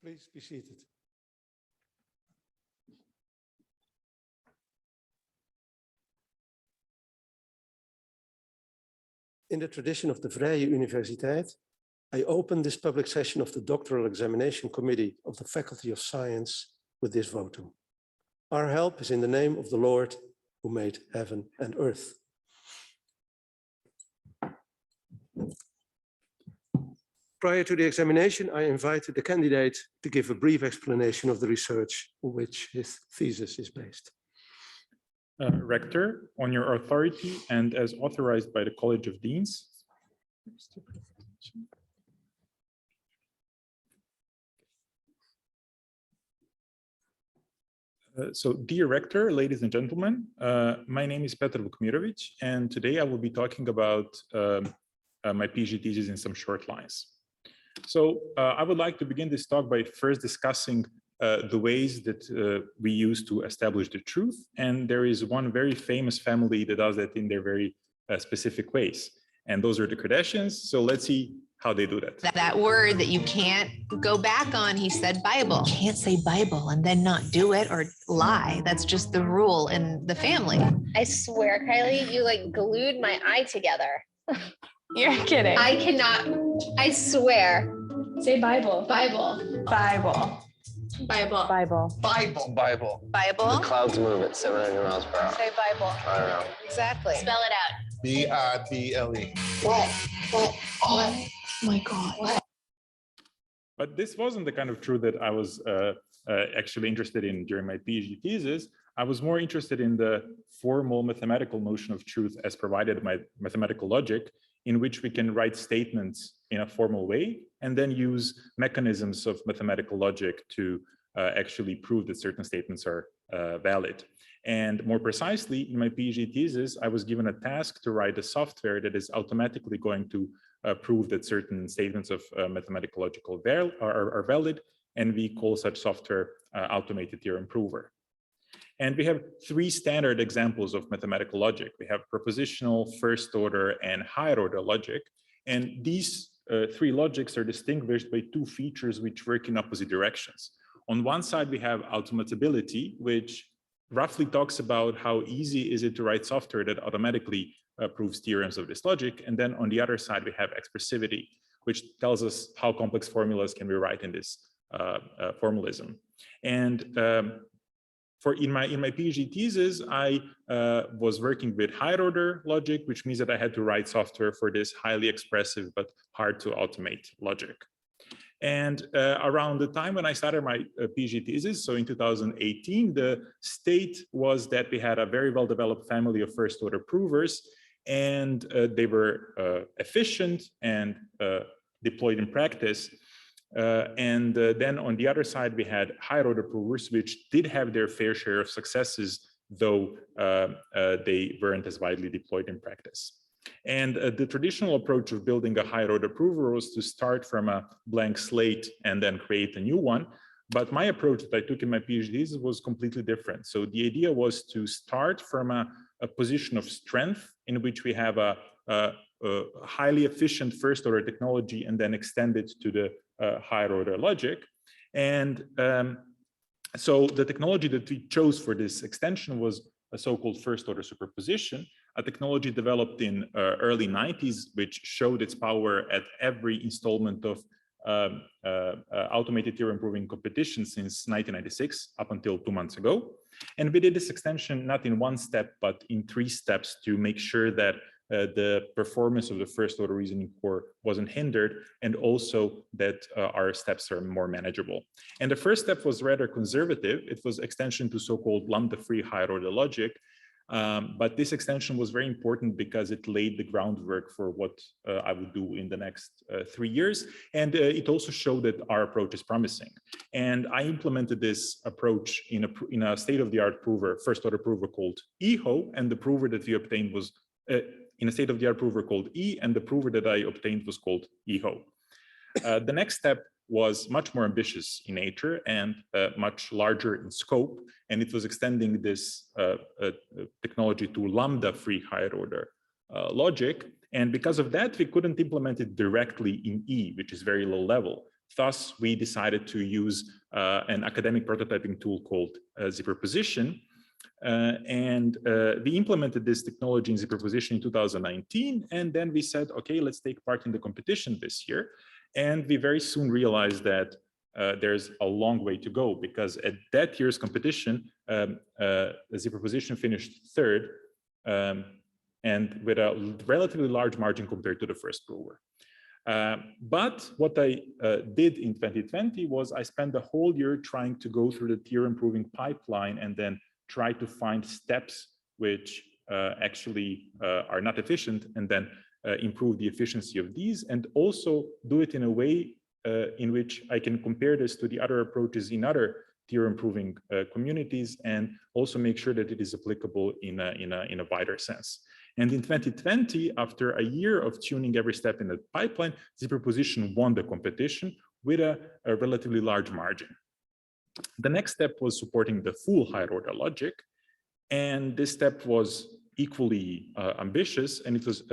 Please be seated. In the tradition of the Vrije Universiteit, I open this public session of the Doctoral Examination Committee of the Faculty of Science with this votum. Our help is in the name of the Lord who made heaven and earth. Prior to the examination, I invited the candidate to give a brief explanation of the research on which his thesis is based. Rector, on your authority and as authorized by the College of Deans. So, dear Rector, ladies and gentlemen, my name is Petar Vukmirovic, and today I will be talking about my PhD thesis in some short lines. So, I would like to begin this talk by first discussing the ways that we use to establish the truth. And there is one very famous family that does that in their very specific ways. And those are the Kardashians. So let's see how they do that. That word that you can't go back on, he said Bible. You can't say Bible and then not do it or lie. That's just the rule in the family. I swear, Kylie, you like glued my eye together. You're kidding. I cannot, I swear. Say Bible. Bible. Bible. Bible. Bible. Bible. Bible. Bible. The clouds move at 700 miles per hour. Say Bible. I don't know. Exactly. Spell it out. B-I-B-L-E. What? Oh my God. What? But this wasn't the kind of truth that I was actually interested in during my PhD thesis. I was more interested in the formal mathematical notion of truth as provided by mathematical logic, in which we can write statements in a formal way and then use mechanisms of mathematical logic to actually prove that certain statements are valid. And more precisely, in my PhD thesis, I was given a task to write a software that is automatically going to prove that certain statements of mathematical logical are valid, and we call such software automated theorem prover. And we have three standard examples of mathematical logic. We have propositional, first order, and higher order logic. And these three logics are distinguished by two features which work in opposite directions. On one side, we have automatability, which roughly talks about how easy is it to write software that automatically proves theorems of this logic. And then on the other side, we have expressivity, which tells us how complex formulas can we write in this formalism. And in my PhD thesis, I was working with higher order logic, which means that I had to write software for this highly expressive but hard to automate logic. And around the time when I started my PhD thesis, so in 2018, the state was that we had a very well-developed family of first order provers, and they were efficient and deployed in practice. Then on the other side, we had higher order provers, which did have their fair share of successes, though they weren't as widely deployed in practice. And the traditional approach of building a higher order prover was to start from a blank slate and then create a new one. But my approach that I took in my PhD thesis was completely different. So the idea was to start from a position of strength in which we have a highly efficient first order technology and then extend it to the higher order logic. And so the technology that we chose for this extension was a so-called first order superposition, a technology developed in early 90s, which showed its power at every installment of automated theorem proving competition since 1996 up until 2 months ago. And we did this extension not in one step, but in 3 steps to make sure that the performance of the first order reasoning core wasn't hindered, and also that our steps are more manageable. And the first step was rather conservative. It was extension to so-called lambda-free higher order logic. But this extension was very important because it laid the groundwork for what I would do in the next 3 years. And it also showed that our approach is promising. And I implemented this approach in a state-of-the-art prover, first order prover called EHO, and the prover that we obtained was in a state-of-the-art prover called E, and the prover that I obtained was called EHO. The next step was much more ambitious in nature and much larger in scope, and it was extending this technology to lambda-free higher order logic. And because of that, we couldn't implement it directly in E, which is very low level. Thus, we decided to use an academic prototyping tool called Superposition. We implemented this technology in Superposition in 2019. And then we said, okay, let's take part in the competition this year. And we very soon realized that there's a long way to go, because at that year's competition, the Superposition finished third, and with a relatively large margin compared to the first prover. But what I did in 2020 was I spent the whole year trying to go through the tier improving pipeline and then try to find steps which actually are not efficient, and then improve the efficiency of these, and also do it in a way in which I can compare this to the other approaches in other tier improving communities, and also make sure that it is applicable in a wider sense. And in 2020, after a year of tuning every step in the pipeline, Superposition won the competition with a relatively large margin. The next step was supporting the full higher order logic. And this step was equally ambitious, and it was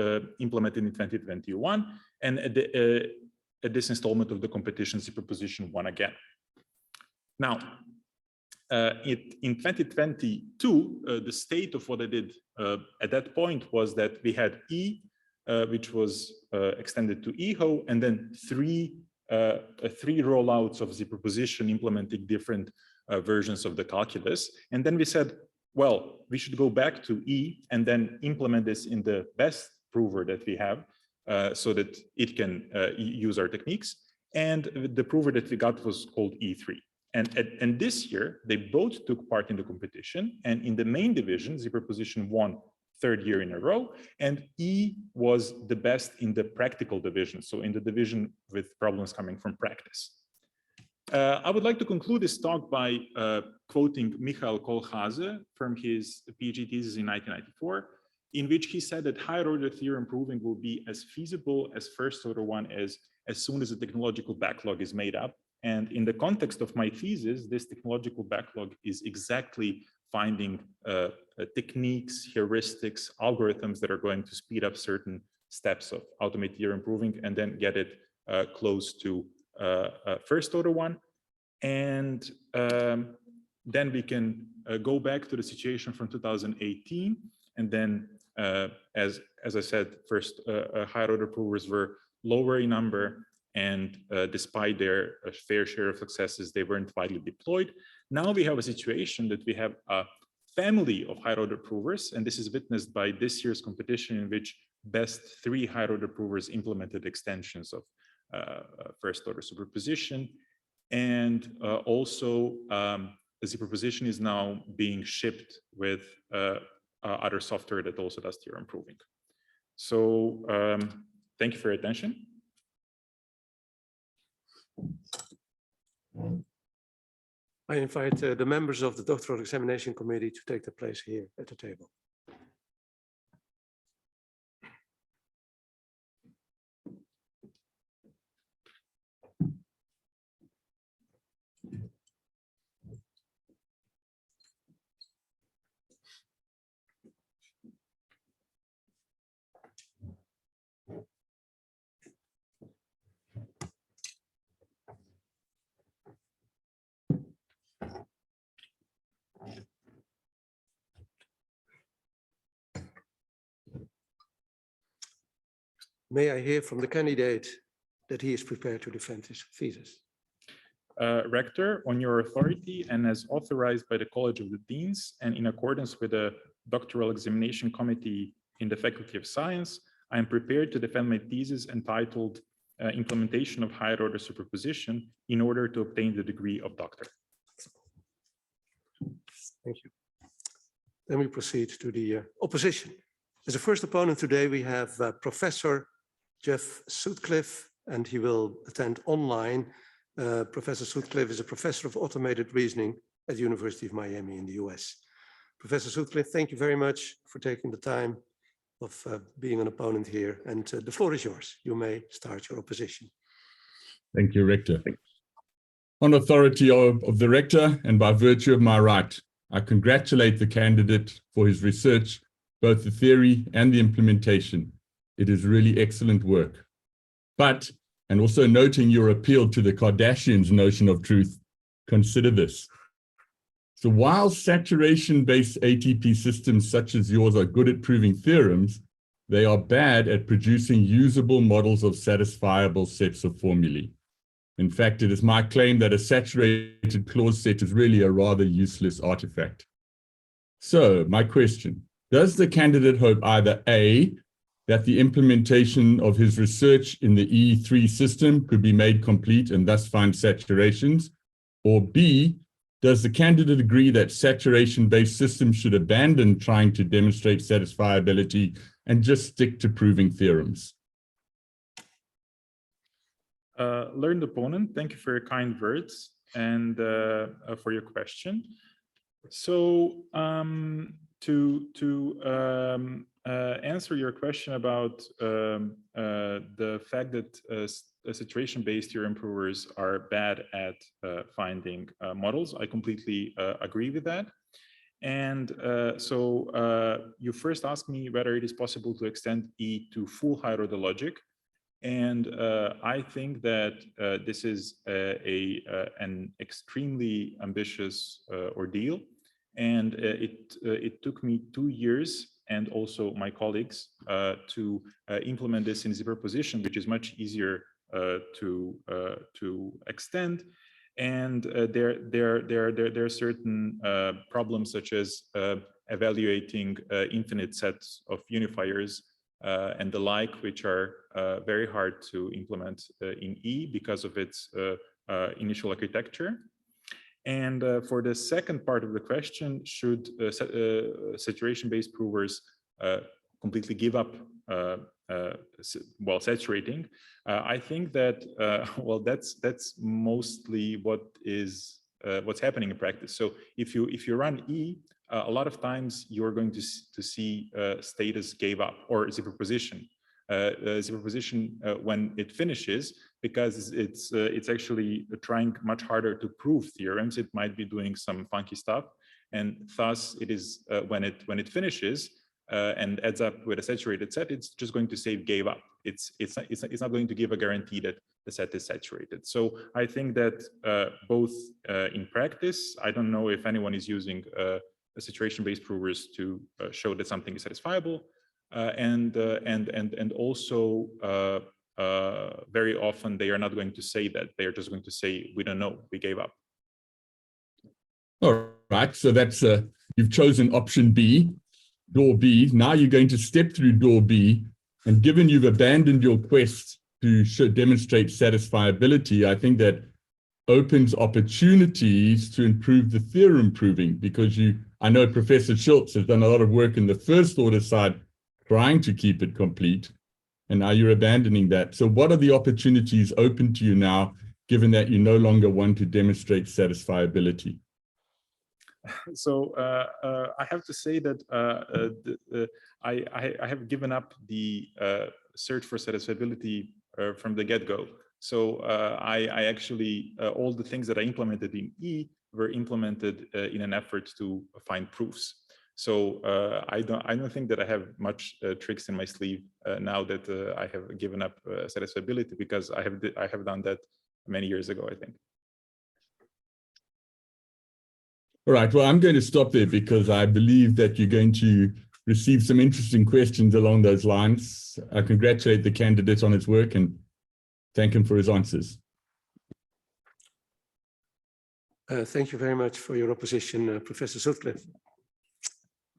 implemented in 2021. And at this installment of the competition, Superposition won again. Now, in 2022, the state of what I did at that point was that we had E, which was extended to EHO, and then three rollouts of Superposition implementing different versions of the calculus. And then we said, well, we should go back to E and then implement this in the best prover that we have, so that it can use our techniques. And the prover that we got was called E3. And this year, they both took part in the competition. And in the main division, Superposition won third year in a row. And E was the best in the practical division, so in the division with problems coming from practice. I would like to conclude this talk by quoting Michael Kohlhase from his PhD thesis in 1994, in which he said that higher order theorem proving will be as feasible as first order one as soon as the technological backlog is made up. And in the context of my thesis, this technological backlog is exactly finding techniques, heuristics, algorithms that are going to speed up certain steps of automated theorem proving and then get it close to first order one. And then we can go back to the situation from 2018. And then, as I said, first higher order provers were lower in number, and despite their fair share of successes, they weren't widely deployed. Now we have a situation that we have a family of higher order provers, and this is witnessed by this year's competition, in which best 3 higher order provers implemented extensions of first order superposition. And also the superposition is now being shipped with other software that also does theorem proving. So thank you for your attention. I invite the members of the doctoral examination committee to take their place here at the table. May I hear from the candidate that he is prepared to defend his thesis? Rector, on your authority and as authorized by the College of the Deans and in accordance with the doctoral examination committee in the Faculty of Science, I am prepared to defend my thesis entitled Implementation of Higher Order Superposition in order to obtain the degree of doctor. Thank you. Then we proceed to the opposition. As a first opponent today, we have Professor Jeff Sutcliffe, and he will attend online. Professor Sutcliffe is a professor of automated reasoning at the University of Miami in the US. Professor Sutcliffe, thank you very much for taking the time of being an opponent here. And the floor is yours. You may start your opposition. Thank you, Rector. On authority of the Rector and by virtue of my right, I congratulate the candidate for his research, both the theory and the implementation. It is really excellent work. But and also noting your appeal to the Kardashians' notion of truth, consider this. So while saturation-based ATP systems such as yours are good at proving theorems, they are bad at producing usable models of satisfiable sets of formulae. In fact, it is my claim that a saturated clause set is really a rather useless artifact. So my question, does the candidate hope either A, that the implementation of his research in the E3 system could be made complete and thus find saturations, or B, does the candidate agree that saturation-based systems should abandon trying to demonstrate satisfiability and just stick to proving theorems? Learned opponent, thank you for your kind words and for your question. So to answer your question about the fact that situation-based theorem provers are bad at finding models, I completely agree with that. And so you first asked me whether it is possible to extend E to full high-order logic. And I think that this is an extremely ambitious ordeal. And it took me 2 years and also my colleagues to implement this in superposition, which is much easier to extend. And there are certain problems such as evaluating infinite sets of unifiers and the like, which are very hard to implement in E because of its initial architecture. And for the second part of the question, should saturation-based provers completely give up while saturating? I think that well, that's mostly what's happening in practice. So if you run E, a lot of times you're going to see status gave up or superposition. Superposition when it finishes, because it's actually trying much harder to prove theorems. It might be doing some funky stuff, and thus it is when it finishes and adds up with a saturated set, it's just going to say gave up. It's not going to give a guarantee that the set is saturated. So I think that both in practice, I don't know if anyone is using saturation-based provers to show that something is satisfiable. And also very often they are not going to say that. They are just going to say, we don't know, we gave up. All right, so that's you've chosen option B, door B. Now you're going to step through door B, and given you've abandoned your quest to demonstrate satisfiability, I think that opens opportunities to improve the theorem proving, because I know Professor Schultz has done a lot of work in the first order side trying to keep it complete, and now you're abandoning that. So what are the opportunities open to you now, given that you no longer want to demonstrate satisfiability? So I have to say that I have given up the search for satisfiability from the get-go. So I actually, all the things that I implemented in E were implemented in an effort to find proofs. So I don't think that I have much tricks in my sleeve now that I have given up satisfiability, because I have done that many years ago, I think. All right, well, I'm going to stop there because I believe that you're going to receive some interesting questions along those lines. I congratulate the candidate on his work and thank him for his answers. Thank you very much for your opposition, Professor Sutcliffe.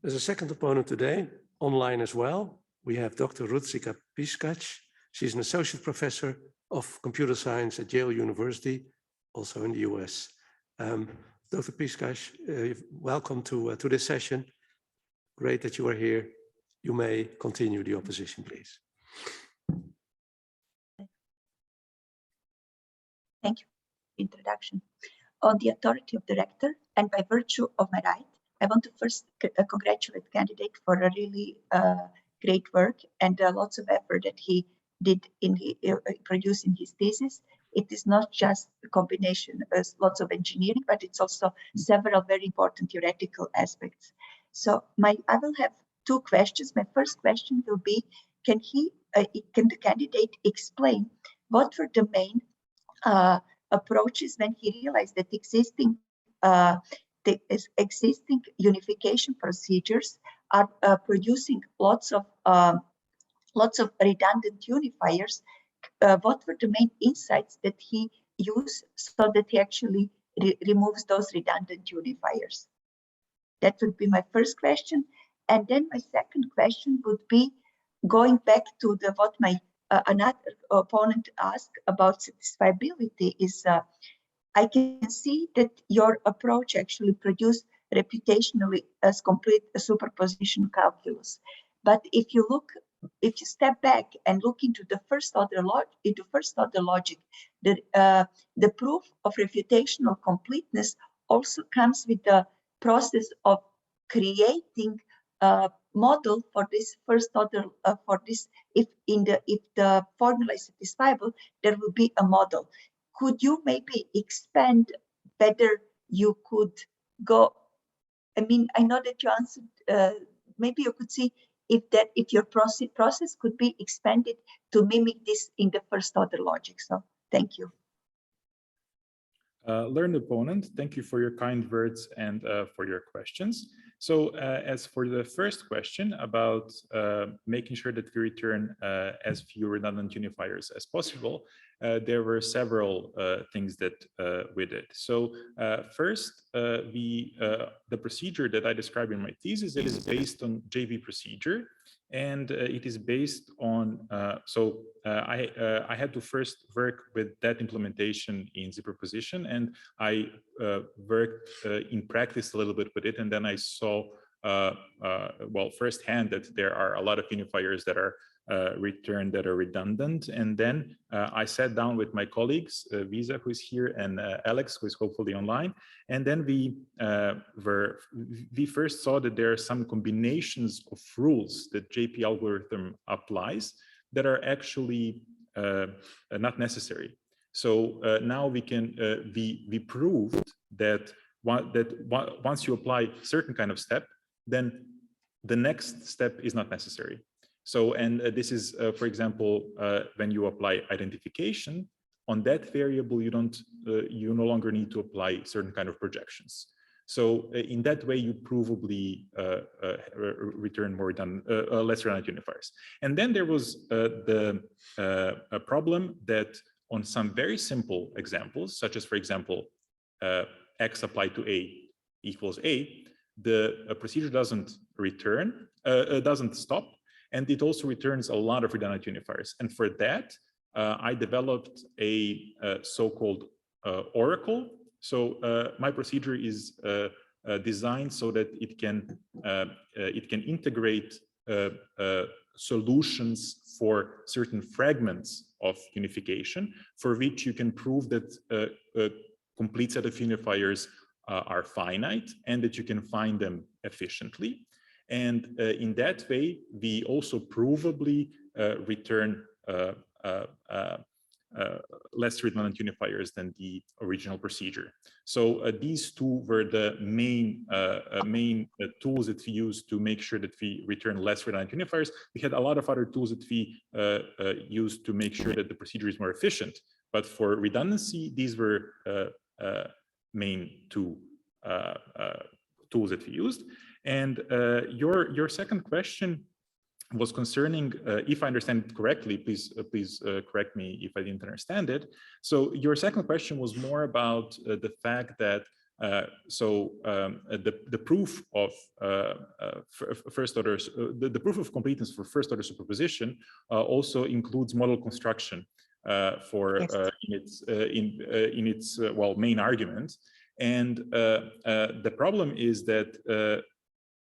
There's a second opponent today, online as well. We have Dr. Rudzika Piskac. She's an associate professor of computer science at Yale University, also in the US. Dr. Piskac, welcome to this session. Great that you are here. You may continue the opposition, please. Thank you for the introduction. On the authority of the rector and by virtue of my right, I want to first congratulate the candidate for a really great work and lots of effort that he did in producing his thesis. It is not just a combination of lots of engineering, but it's also several very important theoretical aspects. So I will have two questions. My first question will be, can the candidate explain what were the main approaches when he realized that existing unification procedures are producing lots of redundant unifiers. What were the main insights that he used so that he actually removes those redundant unifiers? That would be my first question. And then my second question would be going back to what my another opponent asked about satisfiability is I can see that your approach actually produced reputationally as complete superposition calculus. But if you step back and look into the first order logic, the proof of reputational completeness also comes with the process of creating a model for this first order for this. If the formula is satisfiable, there will be a model. Could you maybe expand whether you could go? I mean, I know that you answered. Maybe you could see if your process could be expanded to mimic this in the first order logic. So thank you. Learned opponent, thank you for your kind words and for your questions. So as for the first question about making sure that we return as few redundant unifiers as possible, there were several things that we did. So first, the procedure that I described in my thesis is based on JV procedure, and it is based on, I had to first work with that implementation in superposition, and I worked in practice a little bit with it, and then I saw, well, firsthand that there are a lot of unifiers that are returned that are redundant. And then I sat down with my colleagues, Visa, who is here, and Alex, who is hopefully online. And then we first saw that there are some combinations of rules that JP algorithm applies that are actually not necessary. So now we can we proved that once you apply certain kind of step, then the next step is not necessary. So, and this is, for example, when you apply identification on that variable, you no longer need to apply certain kind of projections. So in that way, you provably return more than less redundant unifiers. And then there was a problem that on some very simple examples, such as, for example, X applied to A equals A, the procedure doesn't return, doesn't stop. And it also returns a lot of redundant unifiers. And for that, I developed a so-called oracle. So my procedure is designed so that it can integrate solutions for certain fragments of unification, for which you can prove that a complete set of unifiers are finite and that you can find them efficiently. And in that way, we also provably return less redundant unifiers than the original procedure. So these two were the main tools that we used to make sure that we return less redundant unifiers. We had a lot of other tools that we used to make sure that the procedure is more efficient. But for redundancy, these were main two tools that we used. And your second question was concerning, if I understand it correctly, please correct me if I didn't understand it. So your second question was more about the fact that the proof of first order, the proof of completeness for first order superposition also includes model construction for yes. in its well, main argument. And the problem is that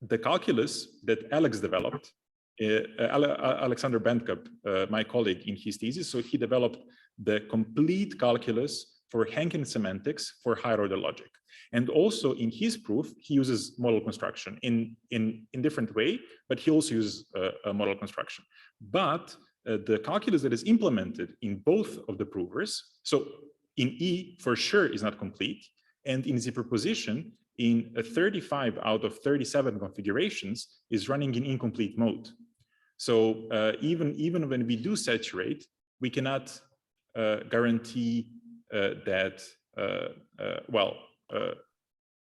the calculus that Alex developed, Alexander Bentkop, my colleague in his thesis, so he developed the complete calculus for Hankin semantics for higher order logic. And also in his proof, he uses model construction in different way, but he also uses a model construction. But the calculus that is implemented in both of the provers, so in E for sure is not complete, and in superposition, in 35 out of 37 configurations is running in incomplete mode. So even when we do saturate, we cannot guarantee that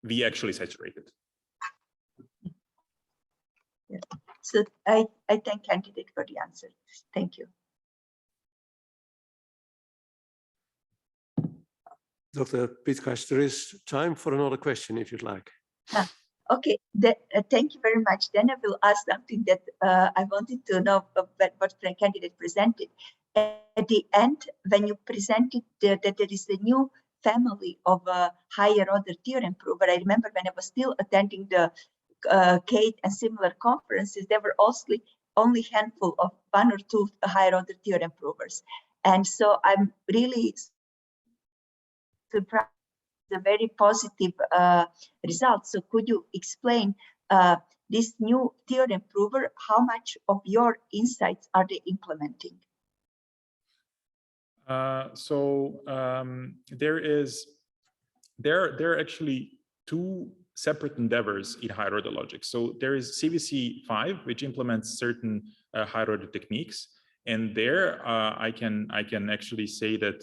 we actually saturate it. Yeah. So I thank candidate for the answer. Thank you. Dr. Pitkas, there is time for another question if you'd like. Okay, thank you very much. Then I will ask something that I wanted to know what the candidate presented. At the end, when you presented that there is a new family of higher order theorem prover, I remember when I was still attending the Kate and similar conferences, there were also only handful of 1 or 2 higher order theorem provers. And so I'm really surprised. A very positive result. So could you explain this new theorem prover, how much of your insights are they implementing? There are actually 2 separate endeavors in higher order logic. So there is CVC5, which implements certain higher order techniques, and there I can actually say that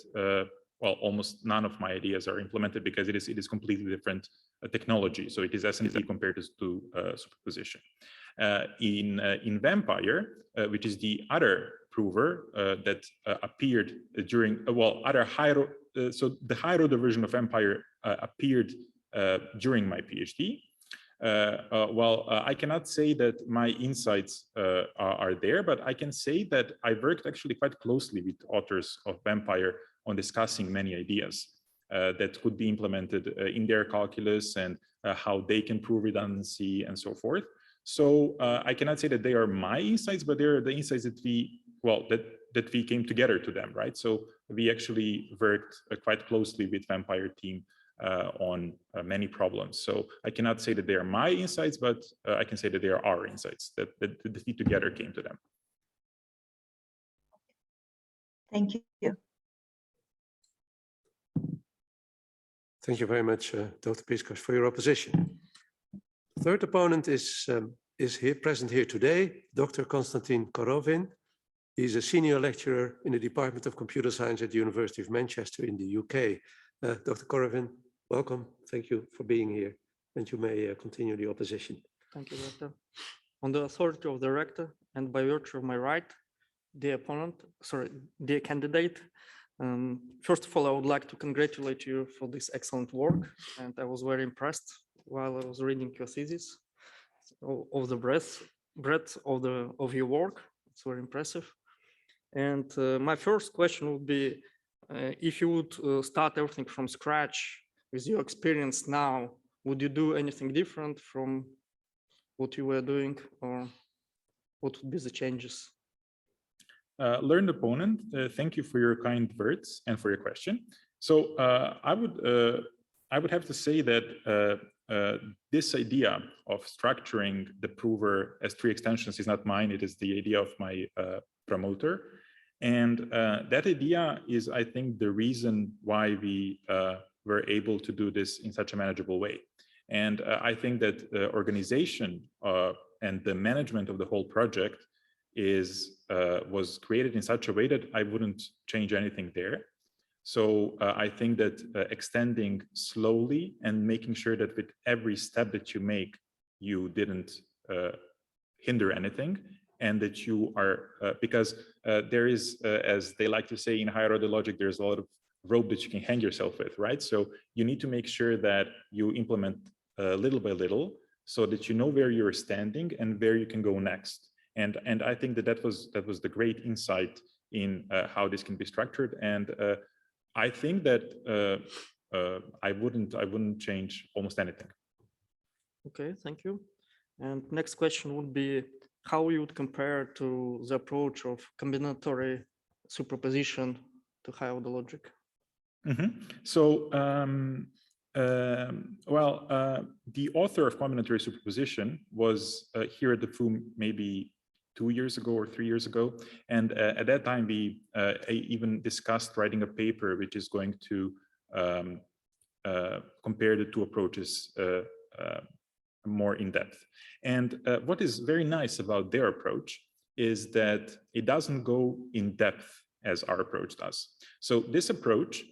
well, almost none of my ideas are implemented because it is completely different technology. So it is SNP compared to superposition. In Vampire, which is the other prover that appeared during so the higher order version of Vampire appeared during my PhD. I cannot say that my insights are there, but I can say that I worked actually quite closely with authors of Vampire on discussing many ideas that could be implemented in their calculus and how they can prove redundancy and so forth. So I cannot say that they are my insights, but they're the insights that we came together to them, right? So we actually worked quite closely with Vampire team on many problems. So I cannot say that they are my insights, but I can say that they are our insights that we together came to them. Thank you. Thank you very much, Dr. Pitkas, for your opposition. Third opponent is here, present here today, Dr. Konstantin Korovin. He's a senior lecturer in the Department of Computer Science at the University of Manchester in the UK. Dr. Korovin, welcome. Thank you for being here, and you may continue the opposition. Thank you, Rector. On the authority of the rector and by virtue of my right, the candidate, first of all, I would like to congratulate you for this excellent work, and I was very impressed while I was reading your thesis of the breadth of your work. It's very impressive. And my first question would be, if you would start everything from scratch with your experience now, would you do anything different from what you were doing, or what would be the changes? Learned opponent, thank you for your kind words and for your question. So I would have to say that this idea of structuring the prover as 3 extensions is not mine. It is the idea of my promoter, and that idea is, I think, the reason why we were able to do this in such a manageable way. And I think that the organization and the management of the whole project was created in such a way that I wouldn't change anything there. So I think that extending slowly and making sure that with every step that you make, you didn't hinder anything, and that you are, because there is, as they like to say in higher order logic, there's a lot of rope that you can hang yourself with, right? So you need to make sure that you implement little by little so that you know where you're standing and where you can go next. And I think that was the great insight in how this can be structured. And I think that I wouldn't change almost anything. Okay, thank you. And next question would be how you would compare to the approach of combinatory superposition to higher order logic. So, the author of combinatory superposition was here at the FUM maybe 2 years ago or 3 years ago. And at that time, we even discussed writing a paper which is going to compare the 2 approaches more in depth. And what is very nice about their approach is that it doesn't go in depth as our approach does. So this approach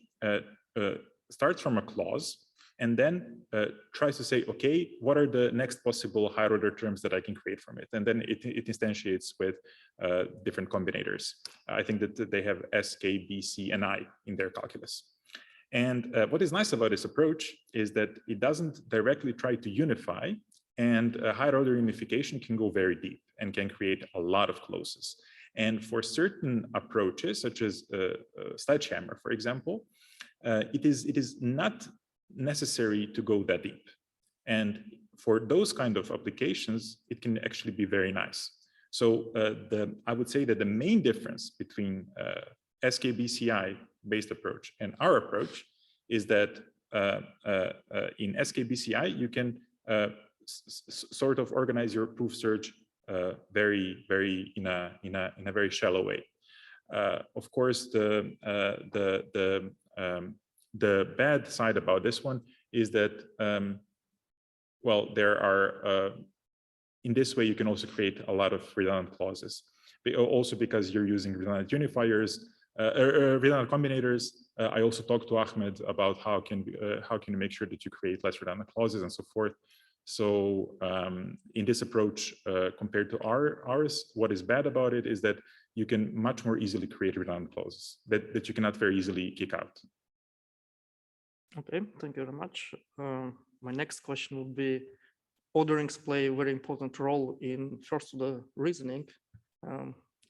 starts from a clause and then tries to say, okay, what are the next possible higher order terms that I can create from it? And then it instantiates with different combinators. I think that they have S, K, B, C, and I in their calculus. And what is nice about this approach is that it doesn't directly try to unify, and higher order unification can go very deep and can create a lot of clauses. And for certain approaches, such as Sledgehammer, for example, it is not necessary to go that deep. And for those kind of applications, it can actually be very nice. So I would say that the main difference between SKBCI based approach and our approach is that in SKBCI, you can sort of organize your proof search very in a very shallow way. Of course, the bad side about this one is that well, there are in this way you can also create a lot of redundant clauses. Also because you're using redundant unifiers, redundant combinators. I also talked to Ahmed about how can you make sure that you create less redundant clauses and so forth. So in this approach, compared to ours, what is bad about it is that you can much more easily create redundant clauses that you cannot very easily kick out. Okay, thank you very much. My next question would be, orderings play a very important role in first order reasoning.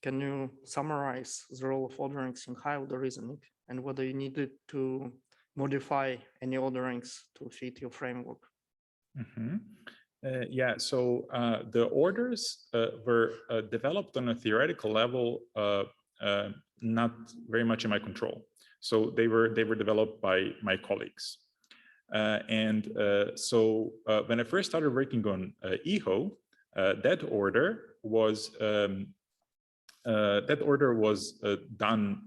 Can you summarize the role of orderings in high order reasoning and whether you needed to modify any orderings to fit your framework? Mm-hmm. Yeah, so the orders were developed on a theoretical level, not very much in my control. So they were developed by my colleagues. So when I first started working on EHO, that order was done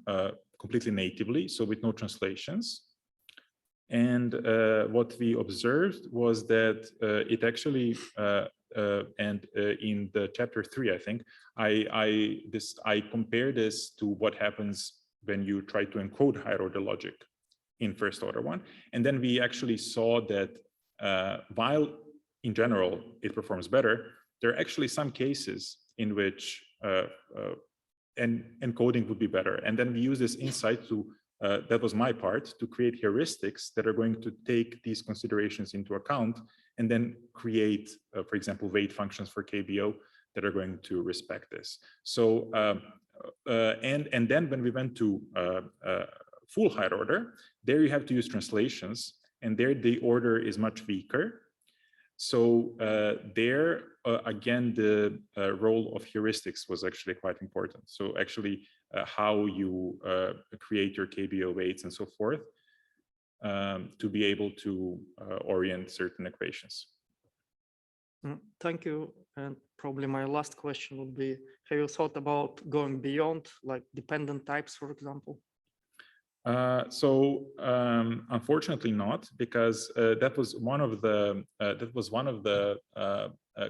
completely natively, so with no translations. And what we observed was that it actually, in the chapter 3, I think, I compare this to what happens when you try to encode higher order logic in first order one. And then we actually saw that while in general it performs better, there are actually some cases in which encoding would be better. And then we use this insight to, that was my part, to create heuristics that are going to take these considerations into account and then create, for example, weight functions for KBO that are going to respect this. So, and then when we went to full higher order, there you have to use translations, and there the order is much weaker. So there, again, the role of heuristics was actually quite important. So actually how you create your KBO weights and so forth to be able to orient certain equations. Thank you. And probably my last question would be, have you thought about going beyond, like dependent types, for example? Unfortunately not, because that was one of the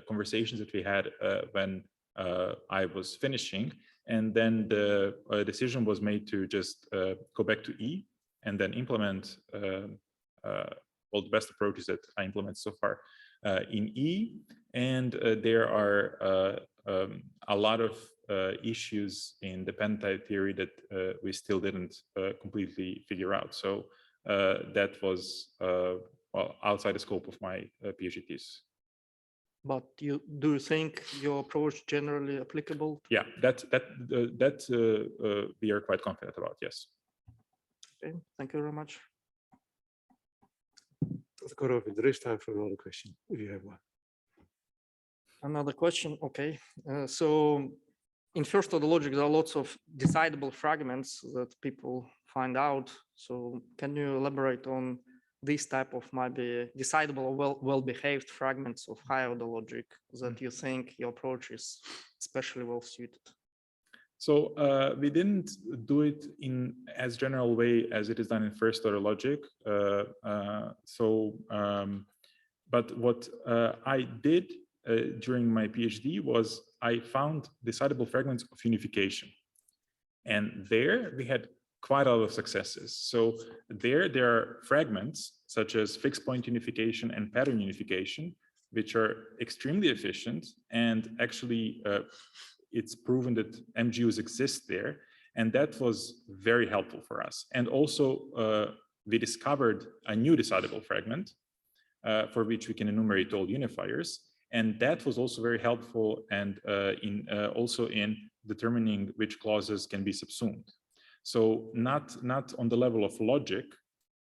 conversations that we had when I was finishing, and then the decision was made to just go back to E and then implement well, the best approaches that I implement so far in E, and there are a lot of issues in dependent type theory that we still didn't completely figure out. So that was well, outside the scope of my PhD thesis. But do you think your approach generally applicable? Yeah, that we are quite confident about. Yes. Okay, thank you very much. Dr. Korovin, there is time for another question if you have one. Another question. Okay, so in first order logic, there are lots of decidable fragments that people find out. So can you elaborate on this type of maybe decidable or well-behaved fragments of higher order logic that you think your approach is especially well suited? So we didn't do it in as general way as it is done in first order logic. But what I did during my PhD was I found decidable fragments of unification. And there we had quite a lot of successes. So there are fragments such as fixed point unification and pattern unification, which are extremely efficient, and actually it's proven that MGUs exist there, and that was very helpful for us. And also we discovered a new decidable fragment for which we can enumerate all unifiers, and that was also very helpful, and also in determining which clauses can be subsumed. So not on the level of logic,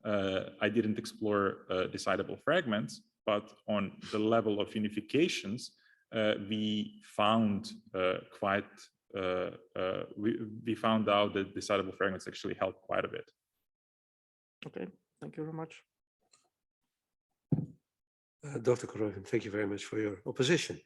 I didn't explore decidable fragments, but on the level of unifications, we found we found out that decidable fragments actually help quite a bit. Okay, thank you very much. Dr. Korogan, thank you very much for your opposition.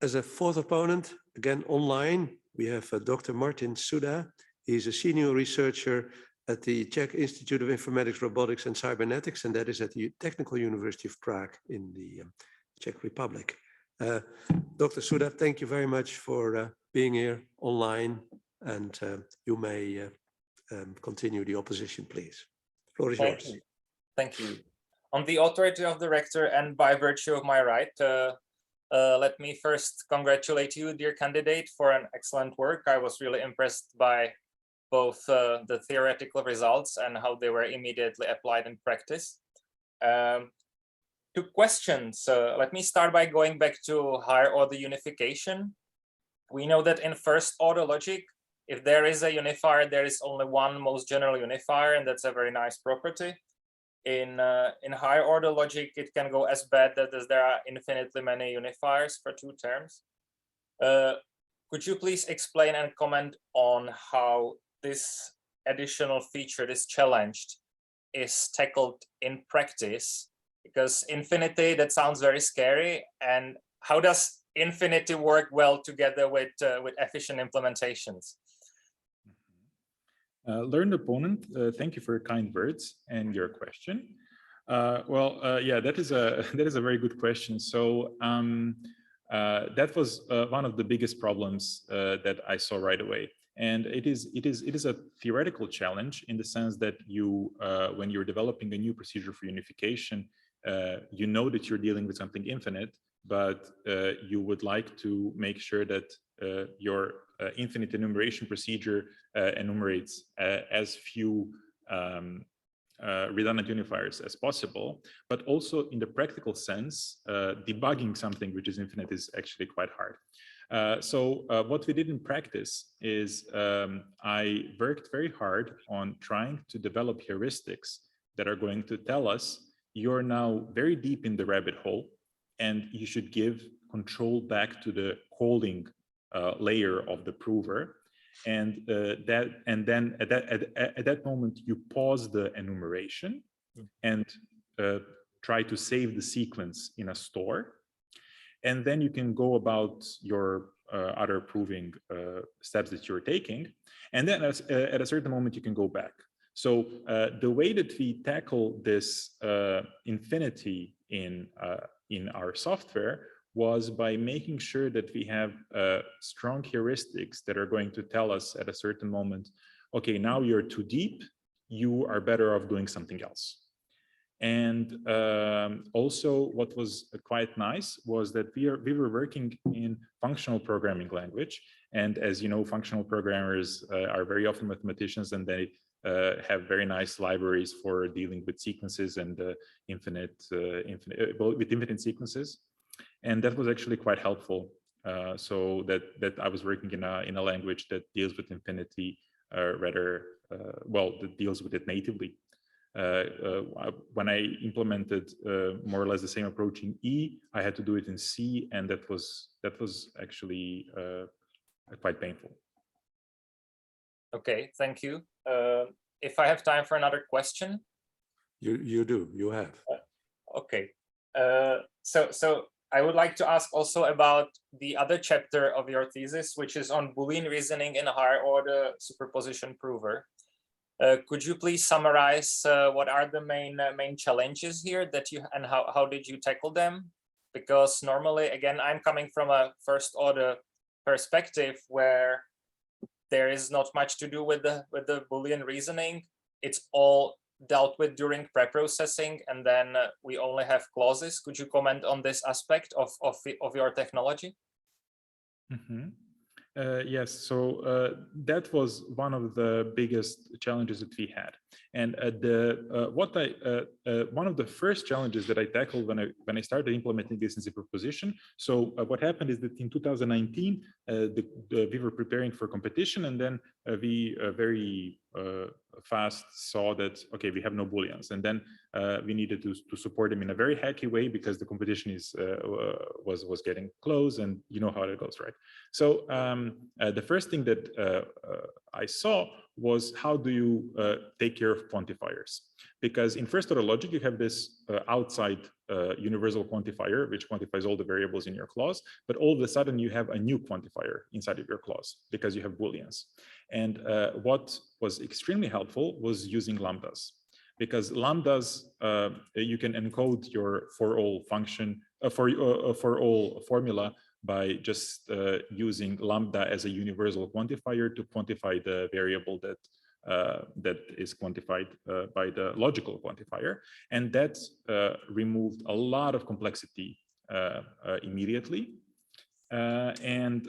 As a fourth opponent, again online, we have Dr. Martin Suda. He's a senior researcher at the Czech Institute of Informatics, Robotics and Cybernetics, and that is at the Technical University of Prague in the Czech Republic. Dr. Suda, thank you very much for being here online, and you may continue the opposition, please. The floor is yours. Thank you. On the authority of the rector and by virtue of my right, let me first congratulate you, dear candidate, for an excellent work. I was really impressed by both the theoretical results and how they were immediately applied in practice. 2 questions. Let me start by going back to higher order unification. We know that in first order logic, if there is a unifier, there is only one most general unifier, and that's a very nice property. In higher order logic, it can go as bad that there are infinitely many unifiers for 2 terms. Could you please explain and comment on how this additional feature, this challenge, is tackled in practice? Because infinity, that sounds very scary. And how does infinity work well together with efficient implementations? Learned opponent, thank you for your kind words and your question. Yeah, that is a very good question. So that was one of the biggest problems that I saw right away. And it is a theoretical challenge in the sense that you, when you're developing a new procedure for unification, you know that you're dealing with something infinite, but you would like to make sure that your infinite enumeration procedure enumerates as few redundant unifiers as possible. But also in the practical sense, debugging something which is infinite is actually quite hard. So what we did in practice is I worked very hard on trying to develop heuristics that are going to tell us you're now very deep in the rabbit hole and you should give control back to the calling layer of the prover. And then at that moment, you pause the enumeration and try to save the sequence in a store. And then you can go about your other proving steps that you're taking. And then at a certain moment, you can go back. So the way that we tackle this infinity in our software was by making sure that we have strong heuristics that are going to tell us at a certain moment, okay, now you're too deep, you are better off doing something else. And also what was quite nice was that we were working in functional programming language. And as you know, functional programmers are very often mathematicians, and they have very nice libraries for dealing with sequences and with infinite sequences. And that was actually quite helpful. So that I was working in a language that deals with infinity that deals with it natively. When I implemented more or less the same approach in E, I had to do it in C, and that was actually quite painful. Okay, thank you. If I have time for another question. You do, you have. Okay, so I would like to ask also about the other chapter of your thesis, which is on Boolean reasoning in a higher order superposition prover. Could you please summarize what are the main challenges here that you, and how did you tackle them? Because normally, again, I'm coming from a first order perspective where there is not much to do with the Boolean reasoning. It's all dealt with during preprocessing, and then we only have clauses. Could you comment on this aspect of your technology? Yes, so that was one of the biggest challenges that we had, and one of the first challenges that I tackled when I started implementing this as a proposition. So what happened is that in 2019 we were preparing for competition, and then we very fast saw that okay, we have no booleans, and then we needed to support them in a very hacky way because the competition was getting close, and you know how it goes, right? So the first thing that I saw was how do you take care of quantifiers? Because in first order logic, you have this outside universal quantifier, which quantifies all the variables in your clause, but all of a sudden you have a new quantifier inside of your clause because you have booleans. And what was extremely helpful was using lambdas, because lambdas, you can encode your for all function, for all formula by just using lambda as a universal quantifier to quantify the variable that is quantified by the logical quantifier. And that removed a lot of complexity immediately. Then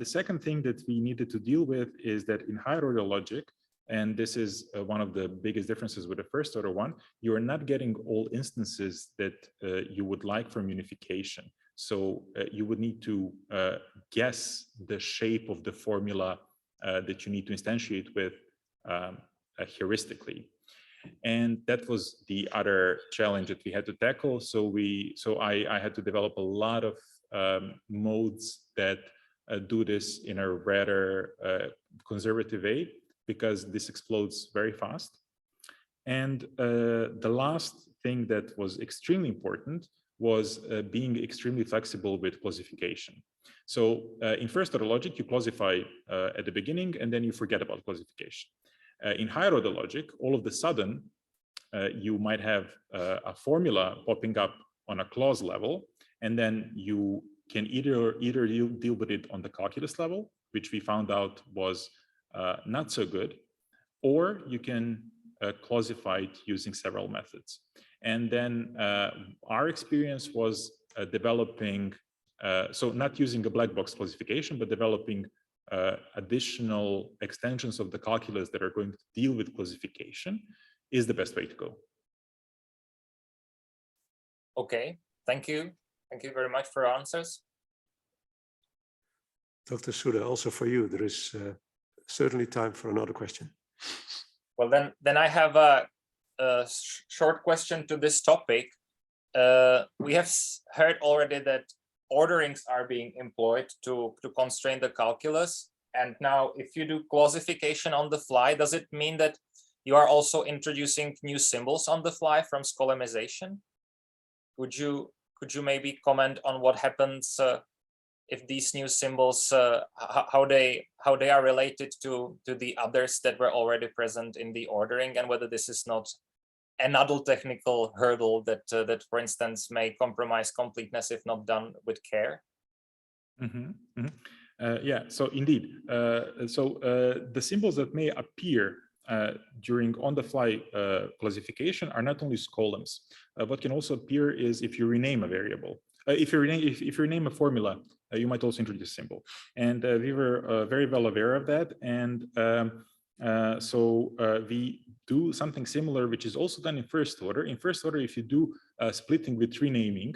the second thing that we needed to deal with is that in higher order logic, and this is one of the biggest differences with the first order one, you are not getting all instances that you would like from unification. So you would need to guess the shape of the formula that you need to instantiate with heuristically. And that was the other challenge that we had to tackle. So I had to develop a lot of modes that do this in a rather conservative way, because this explodes very fast. And the last thing that was extremely important was being extremely flexible with classification. So in first order logic, you classify at the beginning and then you forget about classification. In higher order logic, all of a sudden, you might have a formula popping up on a clause level, and then you can either deal with it on the calculus level, which we found out was not so good, or you can classify it using several methods. And then our experience was developing, so not using a black box classification, but developing additional extensions of the calculus that are going to deal with classification is the best way to go. Okay, thank you. Thank you very much for your answers. Dr. Suda, also for you, there is certainly time for another question. Well, then I have a short question to this topic. We have heard already that orderings are being employed to constrain the calculus. And now if you do classification on the fly, does it mean that you are also introducing new symbols on the fly from scholemization? Could you maybe comment on what happens if these new symbols, how they are related to the others that were already present in the ordering, and whether this is not another technical hurdle that for instance may compromise completeness if not done with care? Yeah, so indeed. The symbols that may appear during on-the-fly classification are not only scolems. What can also appear is if you rename a variable. If you rename a formula, you might also introduce a symbol. And we were very well aware of that. And we do something similar, which is also done in first order. In first order, if you do splitting with renaming,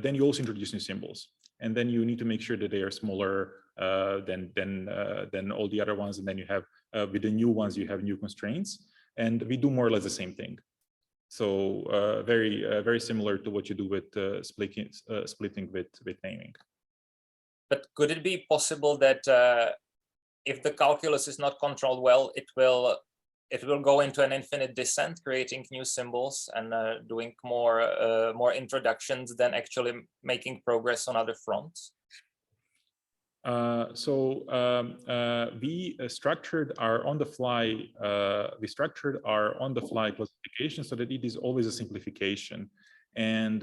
then you also introduce new symbols. And then you need to make sure that they are smaller than all the other ones. And then you have, with the new ones, you have new constraints. And we do more or less the same thing. So very similar to what you do with splitting with naming. But could it be possible that if the calculus is not controlled well, it will go into an infinite descent, creating new symbols and doing more introductions than actually making progress on other fronts? We structured our on-the-fly classification so that it is always a simplification. And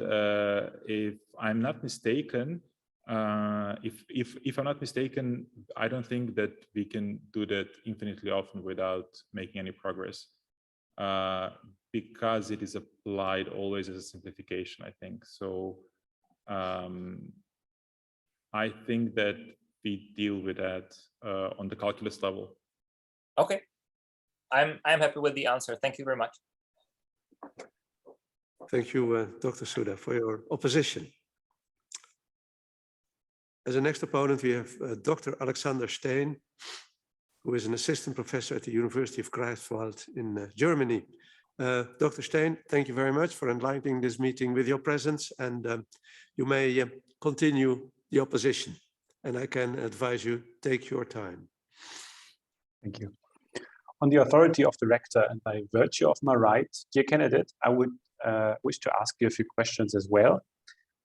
if I'm not mistaken, If I'm not mistaken, I don't think that we can do that infinitely often without making any progress, because it is applied always as a simplification, I think. So I think that we deal with that on the calculus level. Okay, I'm happy with the answer. Thank you very much. Thank you, Dr. Suda, for your opposition. As a next opponent, we have Dr. Alexander Steen, who is an assistant professor at the University of Greifswald in Germany. Dr. Steen, thank you very much for enlightening this meeting with your presence, and you may continue the opposition. And I can advise you, take your time. Thank you. On the authority of the rector and by virtue of my right, dear candidate, I would wish to ask you a few questions as well.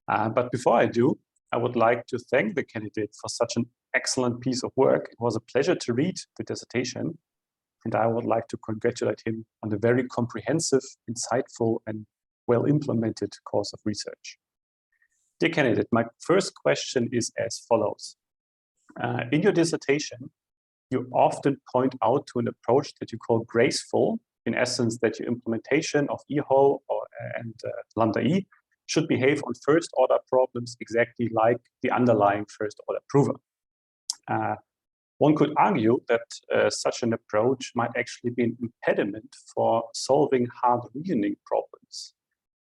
But before I do, I would like to thank the candidate for such an excellent piece of work. It was a pleasure to read the dissertation, and I would like to congratulate him on the very comprehensive, insightful, and well-implemented course of research. Dear candidate, my first question is as follows. In your dissertation, you often point out to an approach that you call graceful, in essence, that your implementation of EHO and lambda E should behave on first-order problems exactly like the underlying first-order prover. One could argue that such an approach might actually be an impediment for solving hard reasoning problems.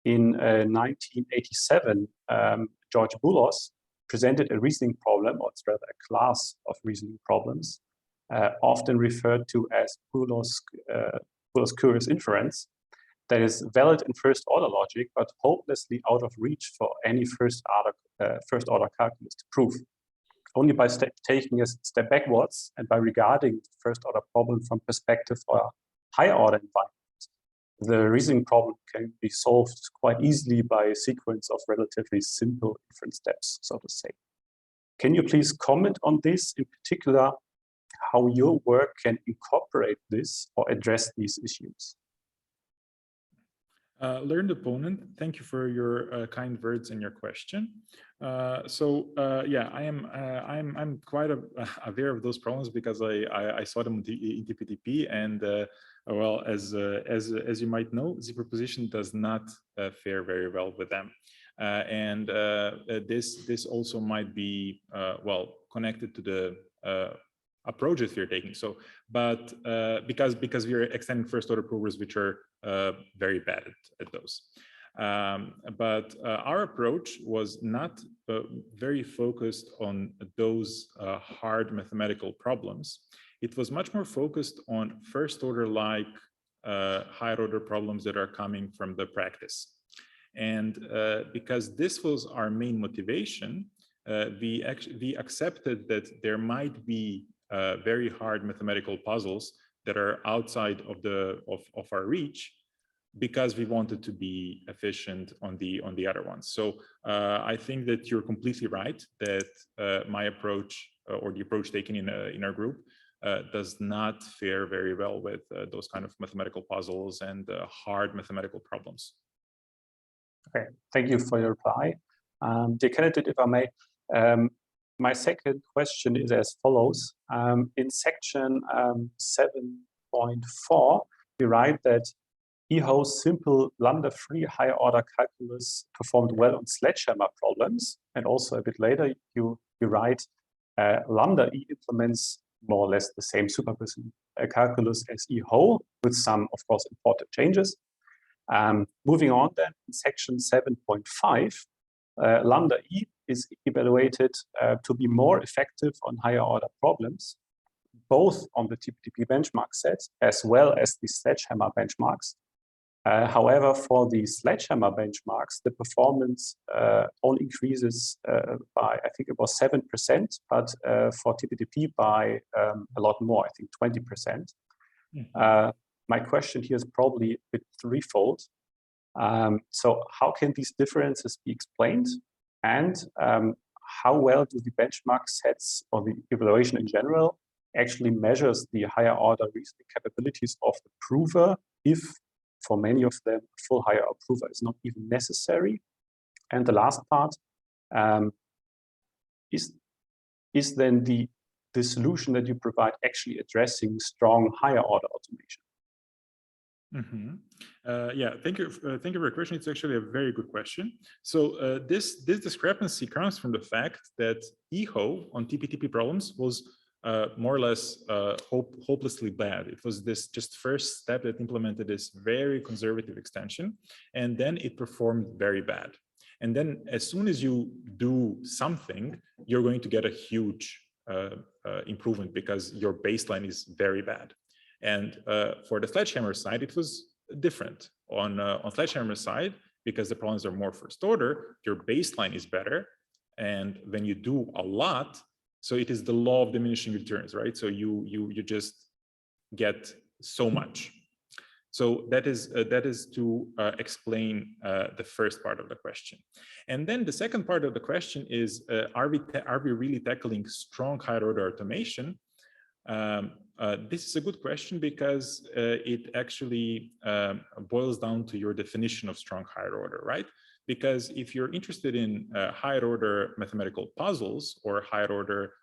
In 1987, George Boulos presented a reasoning problem, or it's rather a class of reasoning problems, often referred to as Boulos' curious inference, that is valid in first-order logic, but hopelessly out of reach for any first-order calculus to prove. Only by taking a step backwards and by regarding the first-order problem from perspective of a higher-order environment, the reasoning problem can be solved quite easily by a sequence of relatively simple inference steps, so to say. Can you please comment on this, in particular, how your work can incorporate this or address these issues? Learned opponent, thank you for your kind words and your question. Yeah, I'm quite aware of those problems because I saw them in TPTP, and well, as you might know, the proposition does not fare very well with them, and this also might be well connected to the approaches we're taking. So, but because we are extending first-order provers, which are very bad at those. But our approach was not very focused on those hard mathematical problems. It was much more focused on first-order like higher-order problems that are coming from the practice. And because this was our main motivation, we accepted that there might be very hard mathematical puzzles that are outside of our reach, because we wanted to be efficient on the other ones. So I think that you're completely right that my approach or the approach taken in our group does not fare very well with those kind of mathematical puzzles and hard mathematical problems. Okay, thank you for your reply. Dear candidate, if I may, my second question is as follows. In section 7.4, we write that EHO's simple lambda-free higher order calculus performed well on sledgehammer problems. And also a bit later, you write lambda E implements more or less the same superposition calculus as EHO, with some, of course, important changes. Moving on then, in section 7.5, lambda E is evaluated to be more effective on higher order problems, both on the TPTP benchmark set as well as the sledgehammer benchmarks. However, for the sledgehammer benchmarks, the performance only increases by, I think it was 7%, but for TPTP by a lot more, I think 20%. My question here is probably a bit threefold. So how can these differences be explained? And how well do the benchmark sets or the evaluation in general actually measures the higher order reasoning capabilities of the prover, if for many of them, full higher order prover is not even necessary? And the last part, is then the solution that you provide actually addressing strong higher order automation? Yeah, thank you for your question. It's actually a very good question. So this discrepancy comes from the fact that eho on TP-TP problems was more or less hopelessly bad. It was this just first step that implemented this very conservative extension, and then it performed very bad. And then as soon as you do something, you're going to get a huge improvement because your baseline is very bad. And for the sledgehammer side, it was different. On sledgehammer side, because the problems are more first order, your baseline is better. And when you do a lot, so it is the law of diminishing returns, right? So you just get so much. So that is to explain the first part of the question. And then the second part of the question is, are we really tackling strong higher order automation? This is a good question because it actually boils down to your definition of strong higher order, right? Because if you're interested in higher order mathematical puzzles or higher order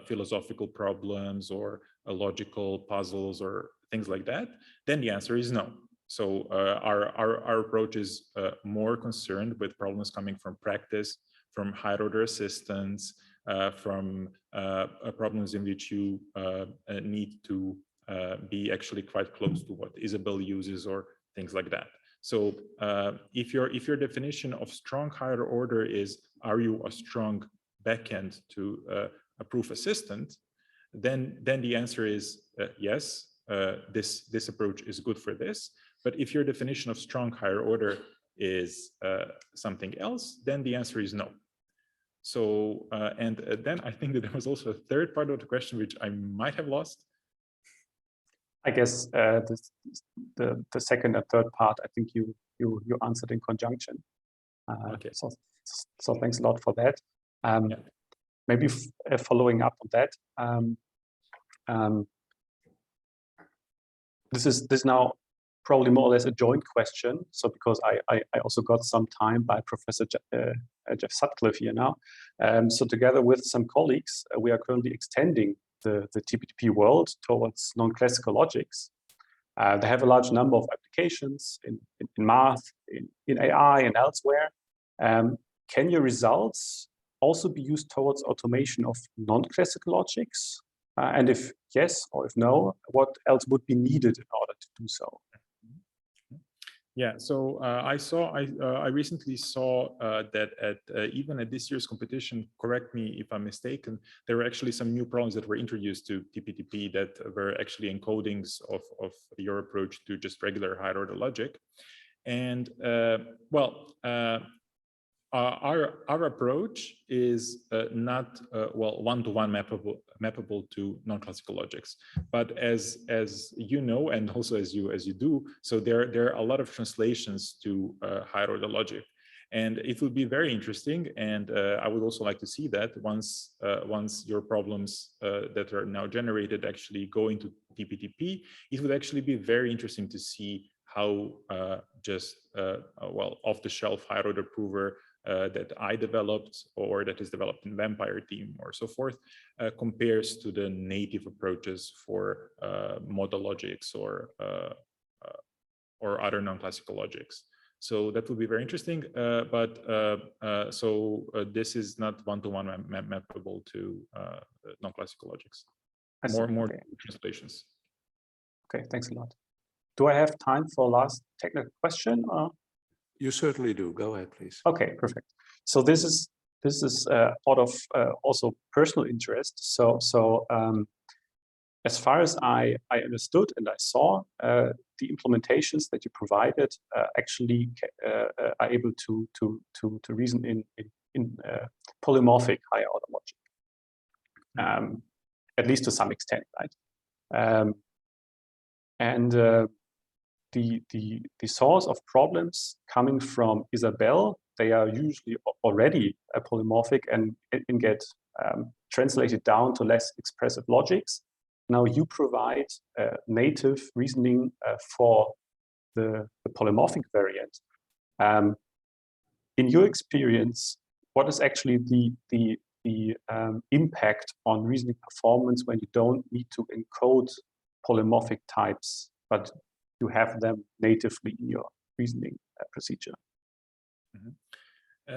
philosophical problems or logical puzzles or things like that, then the answer is no. So our approach is more concerned with problems coming from practice, from higher order assistance, from problems in which you need to be actually quite close to what Isabel uses or things like that. So if your definition of strong higher order is, are you a strong backend to a proof assistant, then the answer is yes, this approach is good for this. But if your definition of strong higher order is something else, then the answer is no. So, and then I think that there was also a third part of the question, which I might have lost. I guess the second and third part, I think you answered in conjunction. Okay. So thanks a lot for that. Yeah. Maybe following up on that, this is now probably more or less a joint question. So because I also got some time by Professor Jeff Sutcliffe here now. So together with some colleagues, we are currently extending the TP-TP world towards non-classical logics. They have a large number of applications in math, in AI and elsewhere. Can your results also be used towards automation of non-classical logics? And if yes, or if no, what else would be needed in order to do so? Yeah, so I recently saw that even at this year's competition, correct me if I'm mistaken, there were actually some new problems that were introduced to TP-TP that were actually encodings of your approach to just regular higher order logic. And our approach is not one-to-one mappable to non-classical logics, but as you know, and also as you do, so there are a lot of translations to higher order logic, and it would be very interesting. And I would also like to see that once your problems that are now generated actually go into TP-TP, it would actually be very interesting to see how just off-the-shelf higher order prover that I developed or that is developed in Vampire team or so forth compares to the native approaches for model logics or other non-classical logics. So that would be very interesting. This is not one-to-one mappable to non-classical logics. More translations. Okay, thanks a lot. Do I have time for a last technical question? Or? You certainly do. Go ahead, please. Okay, perfect. So this is out of also personal interest. So as far as I understood and I saw, the implementations that you provided actually are able to reason in polymorphic higher order logic, at least to some extent, right? The source of problems coming from Isabel, they are usually already polymorphic and get translated down to less expressive logics. Now you provide native reasoning for the polymorphic variant. In your experience, what is actually the the impact on reasoning performance when you don't need to encode polymorphic types, but you have them natively in your reasoning procedure.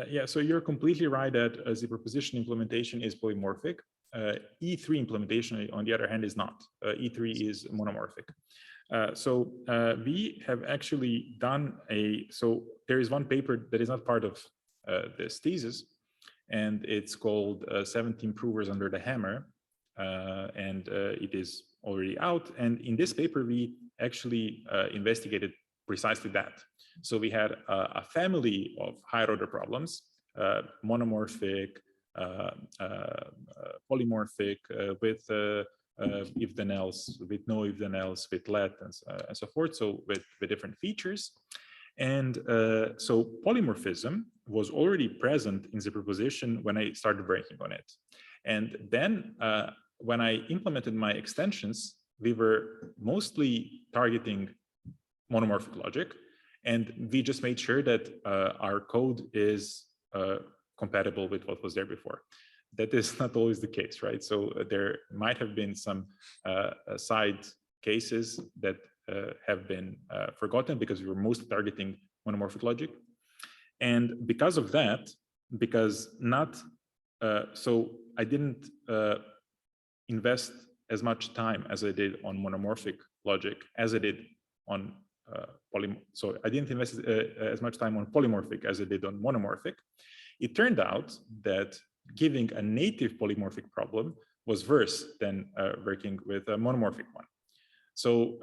Yeah, so you're completely right that the proposition implementation is polymorphic. E3 implementation, on the other hand, is not. E3 is monomorphic. So we have actually done so there is one paper that is not part of this thesis, and it's called 17 Provers Under the Hammer, and it is already out. And in this paper, we actually investigated precisely that. So we had a family of higher order problems, monomorphic, polymorphic, with if then else, with no if then else, with let, and so forth, so with different features. And so polymorphism was already present in the proposition when I started working on it. And then when I implemented my extensions, we were mostly targeting monomorphic logic, and we just made sure that our code is compatible with what was there before. That is not always the case, right? So there might have been some side cases that have been forgotten because we were mostly targeting monomorphic logic. And because of that, so I didn't invest as much time as I did on monomorphic logic as I did on so I didn't invest as much time on polymorphic as I did on monomorphic. It turned out that giving a native polymorphic problem was worse than working with a monomorphic one. So,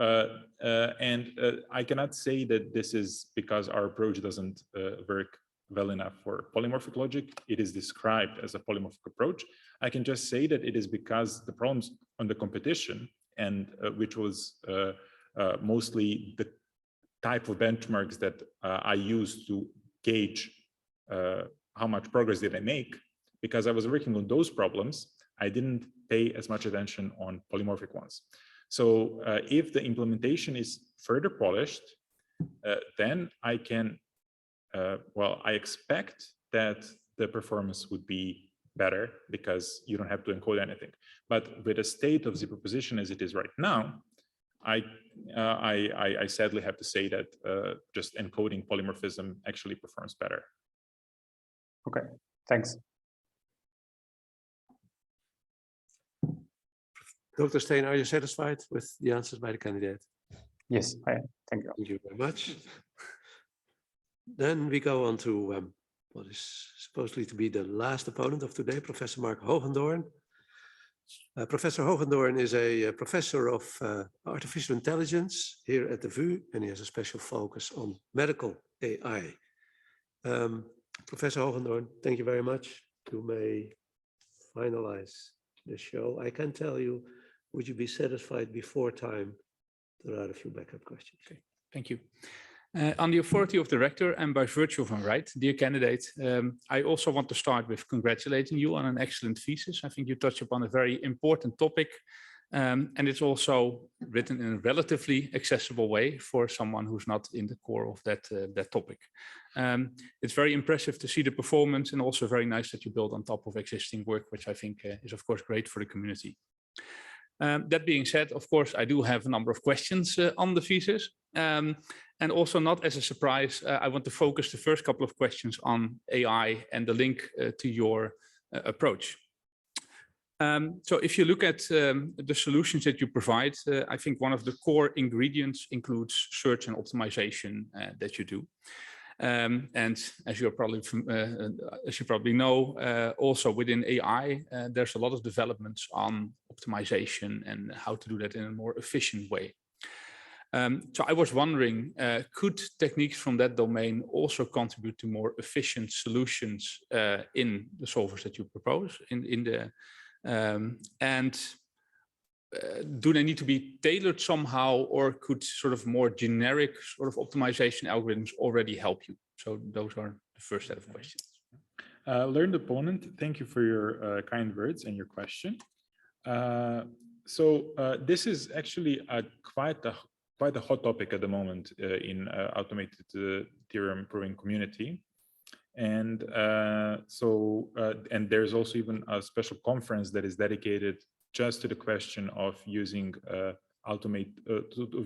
I cannot say that this is because our approach doesn't work well enough for polymorphic logic. It is described as a polymorphic approach. I can just say that it is because the problems on the competition, and which was mostly the type of benchmarks that I used to gauge how much progress did I make. Because I was working on those problems, I didn't pay as much attention on polymorphic ones. So if the implementation is further polished, then I can, I expect that the performance would be better because you don't have to encode anything. But with the state of the proposition as it is right now, I sadly have to say that just encoding polymorphism actually performs better. Okay, thanks. Dr. Steen, are you satisfied with the answers by the candidate? Yes, I am. Thank you. Thank you very much. Then we go on to what is supposedly to be the last opponent of today, Professor Mark Hogendoorn. Professor Hogendoorn is a professor of artificial intelligence here at the VU, and he has a special focus on medical AI. Professor Hogendoorn, thank you very much. You may finalize the show. I can tell you, would you be satisfied before time to write a few backup questions? Okay, thank you. On the authority of the rector and by virtue of my right, dear candidate, I also want to start with congratulating you on an excellent thesis. I think you touch upon a very important topic, and it's also written in a relatively accessible way for someone who's not in the core of that topic. It's very impressive to see the performance, and also very nice that you build on top of existing work, which I think is of course great for the community. That being said, of course, I do have a number of questions on the thesis. And also, not as a surprise, I want to focus the first couple of questions on AI and the link to your approach. So if you look at the solutions that you provide, I think one of the core ingredients includes search and optimization that you do. And as you probably know, also within AI, there's a lot of developments on optimization and how to do that in a more efficient way. So I was wondering, could techniques from that domain also contribute to more efficient solutions in the solvers that you propose? Do they need to be tailored somehow, or could sort of more generic sort of optimization algorithms already help you? So those are the first set of questions. Learned opponent, thank you for your kind words and your question. This is actually quite a hot topic at the moment in automated theorem proving community. And and there's also even a special conference that is dedicated just to the question of using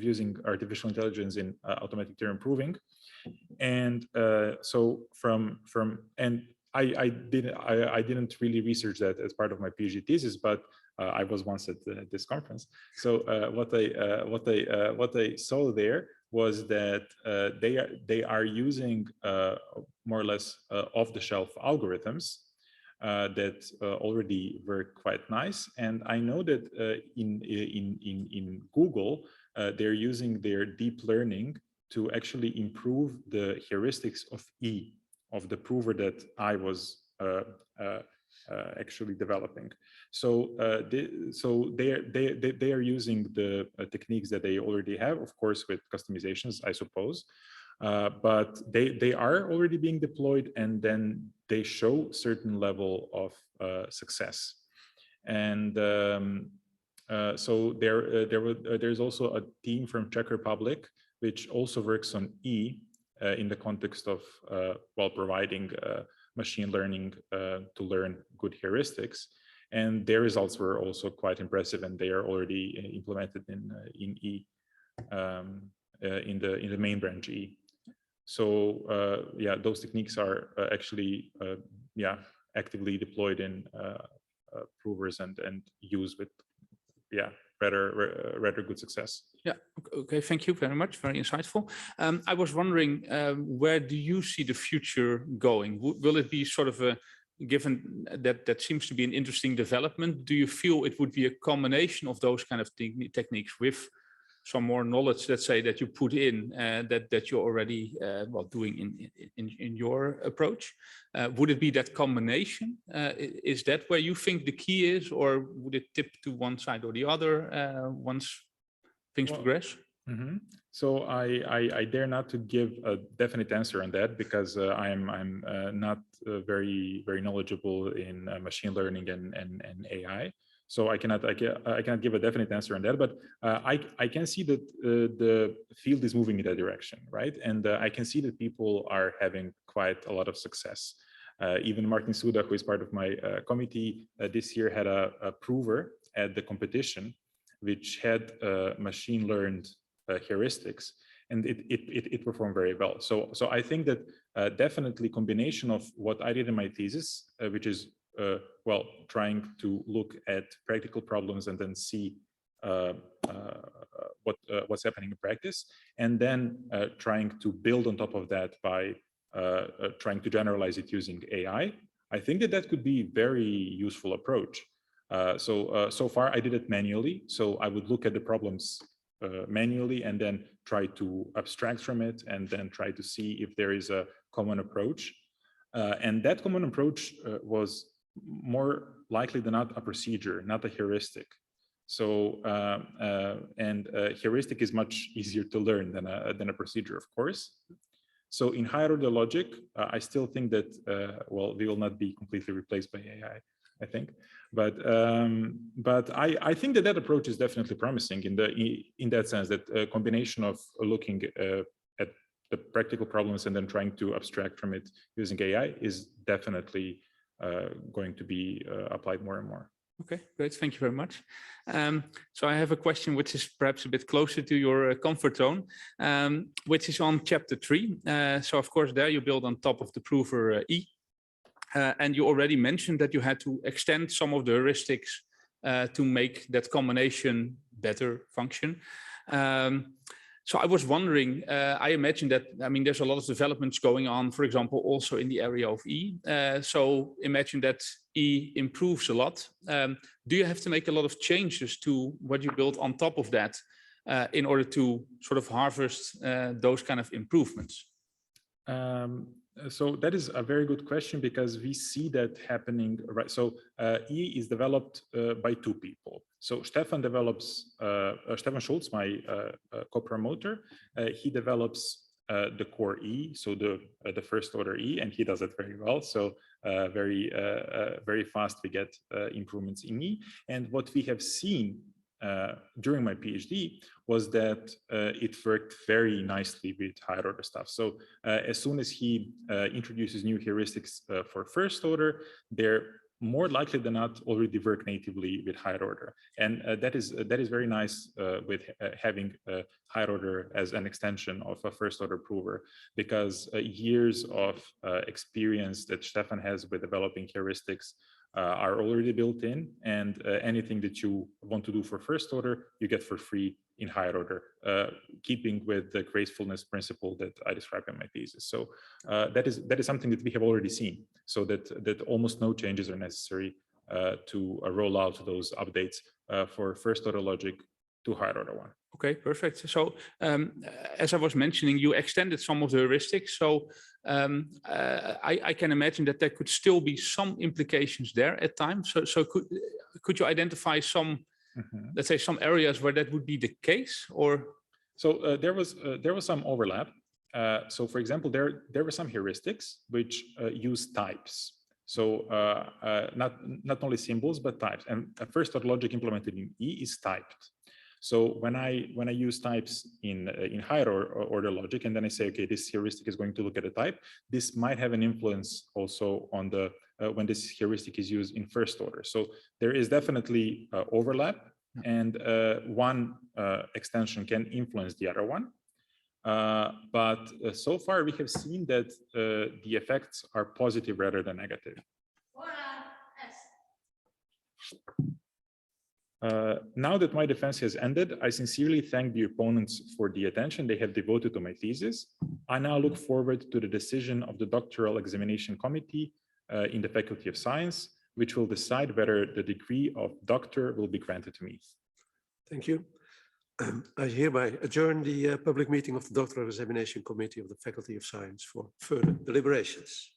using artificial intelligence in automatic theorem proving. And so and I didn't really research that as part of my PhD thesis, but I was once at this conference. So what I saw there was that they are using more or less off-the-shelf algorithms that already work quite nice. And I know that in Google they're using their deep learning to actually improve the heuristics of E, of the prover that I was actually developing. So they are using the techniques that they already have, of course, with customizations, I suppose. But they are already being deployed, and then they show certain level of success. And so there's also a team from Czech Republic which also works on E in the context of while providing machine learning to learn good heuristics, and their results were also quite impressive, and they are already implemented in E, in the main branch E. So yeah, those techniques are actually actively deployed in provers and used with rather good success. Yeah, okay, thank you very much, very insightful. I was wondering, where do you see the future going? Will it be sort of a, given that seems to be an interesting development, do you feel it would be a combination of those kind of techniques with some more knowledge, let's say, that you put in that you're already doing in your approach? Would it be that combination? Is that where you think the key is, or would it tip to one side or the other once things progress? Mm-hmm. So I dare not to give a definite answer on that, because I'm not very knowledgeable in machine learning and AI. So I cannot give a definite answer on that, but I can see that the field is moving in that direction, right? And I can see that people are having quite a lot of success. Even Martin Suda, who is part of my committee, this year had a prover at the competition, which had machine learned heuristics, and it performed very well. So I think that definitely combination of what I did in my thesis, which is trying to look at practical problems and then see what's happening in practice, and then trying to build on top of that by trying to generalize it using AI. I think that could be a very useful approach. So far I did it manually. So I would look at the problems manually and then try to abstract from it, and then try to see if there is a common approach. And that common approach was more likely than not a procedure, not a heuristic. So heuristic is much easier to learn than a procedure, of course. So in higher order logic, I still think that we will not be completely replaced by AI, I think, but I think that approach is definitely promising in that sense, that a combination of looking at the practical problems and then trying to abstract from it using AI is definitely going to be applied more and more. Okay, great. Thank you very much. So I have a question which is perhaps a bit closer to your comfort zone, which is on chapter 3. So of course there you build on top of the prover E. And you already mentioned that you had to extend some of the heuristics to make that combination better function. So I was wondering, I imagine that, I mean, there's a lot of developments going on, for example, also in the area of E. So imagine that E improves a lot. Do you have to make a lot of changes to what you built on top of that in order to sort of harvest those kind of improvements? So that is a very good question, because we see that happening, right? So E is developed by two people. So Stefan Schultz, my co-promoter, he develops the core E, so the first order E, and he does it very well. So very fast we get improvements in E. And what we have seen during my PhD was that it worked very nicely with higher order stuff. So as soon as he introduces new heuristics for first order, they're more likely than not already work natively with higher order. And that is very nice with having higher order as an extension of a first order prover, because years of experience that Stefan has with developing heuristics are already built in, and anything that you want to do for first order, you get for free in higher order, keeping with the gracefulness principle that I described in my thesis. So that is something that we have already seen, so that almost no changes are necessary to roll out those updates for first order logic to higher order one. Okay, perfect. So as I was mentioning, you extended some of the heuristics. So I can imagine that there could still be some implications there at times. So could you identify some, let's say, some areas where that would be the case, or? So there was some overlap. So for example, there were some heuristics which use types. So not only symbols but types. And first order logic implemented in E is typed. So when I use types in higher order logic, and then I say, okay, this heuristic is going to look at a type, this might have an influence also on the when this heuristic is used in first order. So there is definitely overlap, and one extension can influence the other one. But so far we have seen that the effects are positive rather than negative. Now that my defense has ended, I sincerely thank the opponents for the attention they have devoted to my thesis. I now look forward to the decision of the doctoral examination committee in the Faculty of Science, which will decide whether the degree of doctor will be granted to me. Thank you. I hereby adjourn the public meeting of the doctoral examination committee of the Faculty of Science for further deliberations.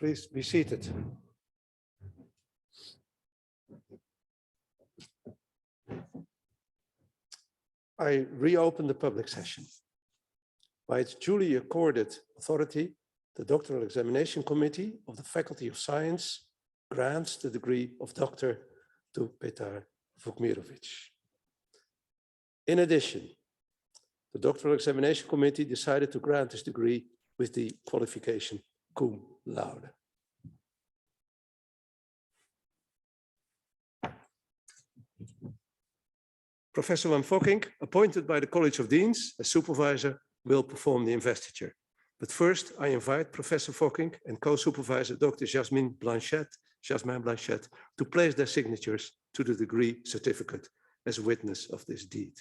Please be seated. I reopen the public session. By its duly accorded authority, the Doctoral Examination Committee of the Faculty of Science grants the degree of doctor to Petar Vukmirovic. In addition, the Doctoral Examination Committee decided to grant this degree with the qualification cum laude. Professor Van Fokking, appointed by the College of Deans as supervisor, will perform the investiture. But first, I invite Professor Fokking and co-supervisor Dr. Jasmine Blanchette to place their signatures to the degree certificate as witness of this deed.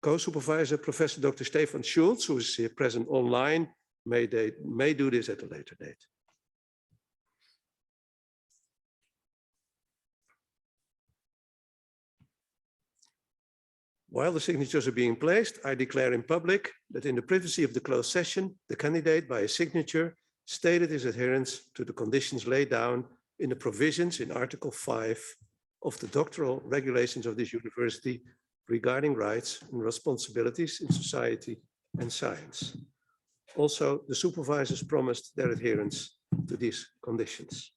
Co-supervisor Professor Dr. Stefan Schulz, who is here present online, may do this at a later date. While the signatures are being placed, I declare in public that in the privacy of the closed session, the candidate by his signature stated his adherence to the conditions laid down in the provisions in Article 5 of the doctoral regulations of this university regarding rights and responsibilities in society and science. Also, the supervisors promised their adherence to these conditions.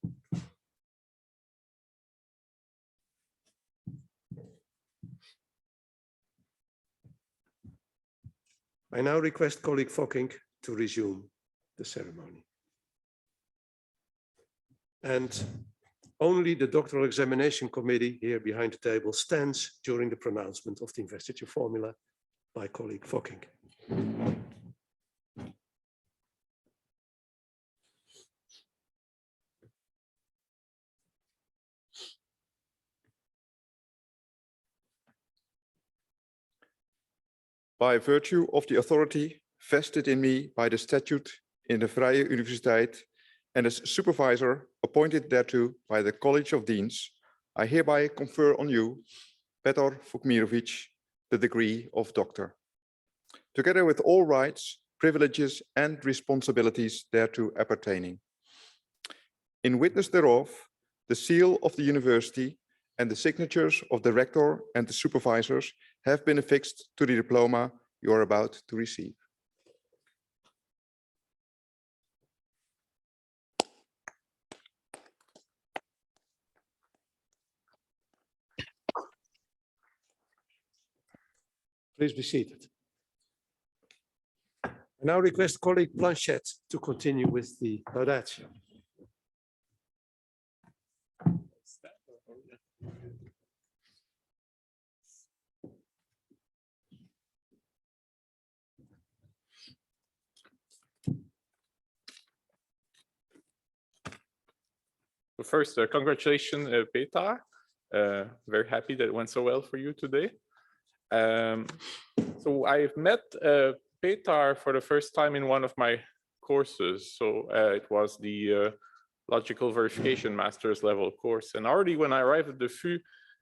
I now request colleague Fokking to resume the ceremony. And only the Doctoral Examination Committee here behind the table stands during the pronouncement of the investiture formula by colleague Fokking. By virtue of the authority vested in me by the statute in the Vrije Universiteit and as supervisor appointed thereto by the College of Deans, I hereby confer on you, Petar Vukmirovic, the degree of doctor, together with all rights, privileges and responsibilities thereto appertaining. In witness thereof, the seal of the university and the signatures of the rector and the supervisors have been affixed to the diploma you are about to receive. Please be seated. I now request colleague Blanchette to continue with the laudatio. First, congratulations, Petar. Very happy that it went so well for you today. So I've met Petar for the first time in one of my courses. So it was the Logical Verification Master's level course. And already when I arrived at the FU,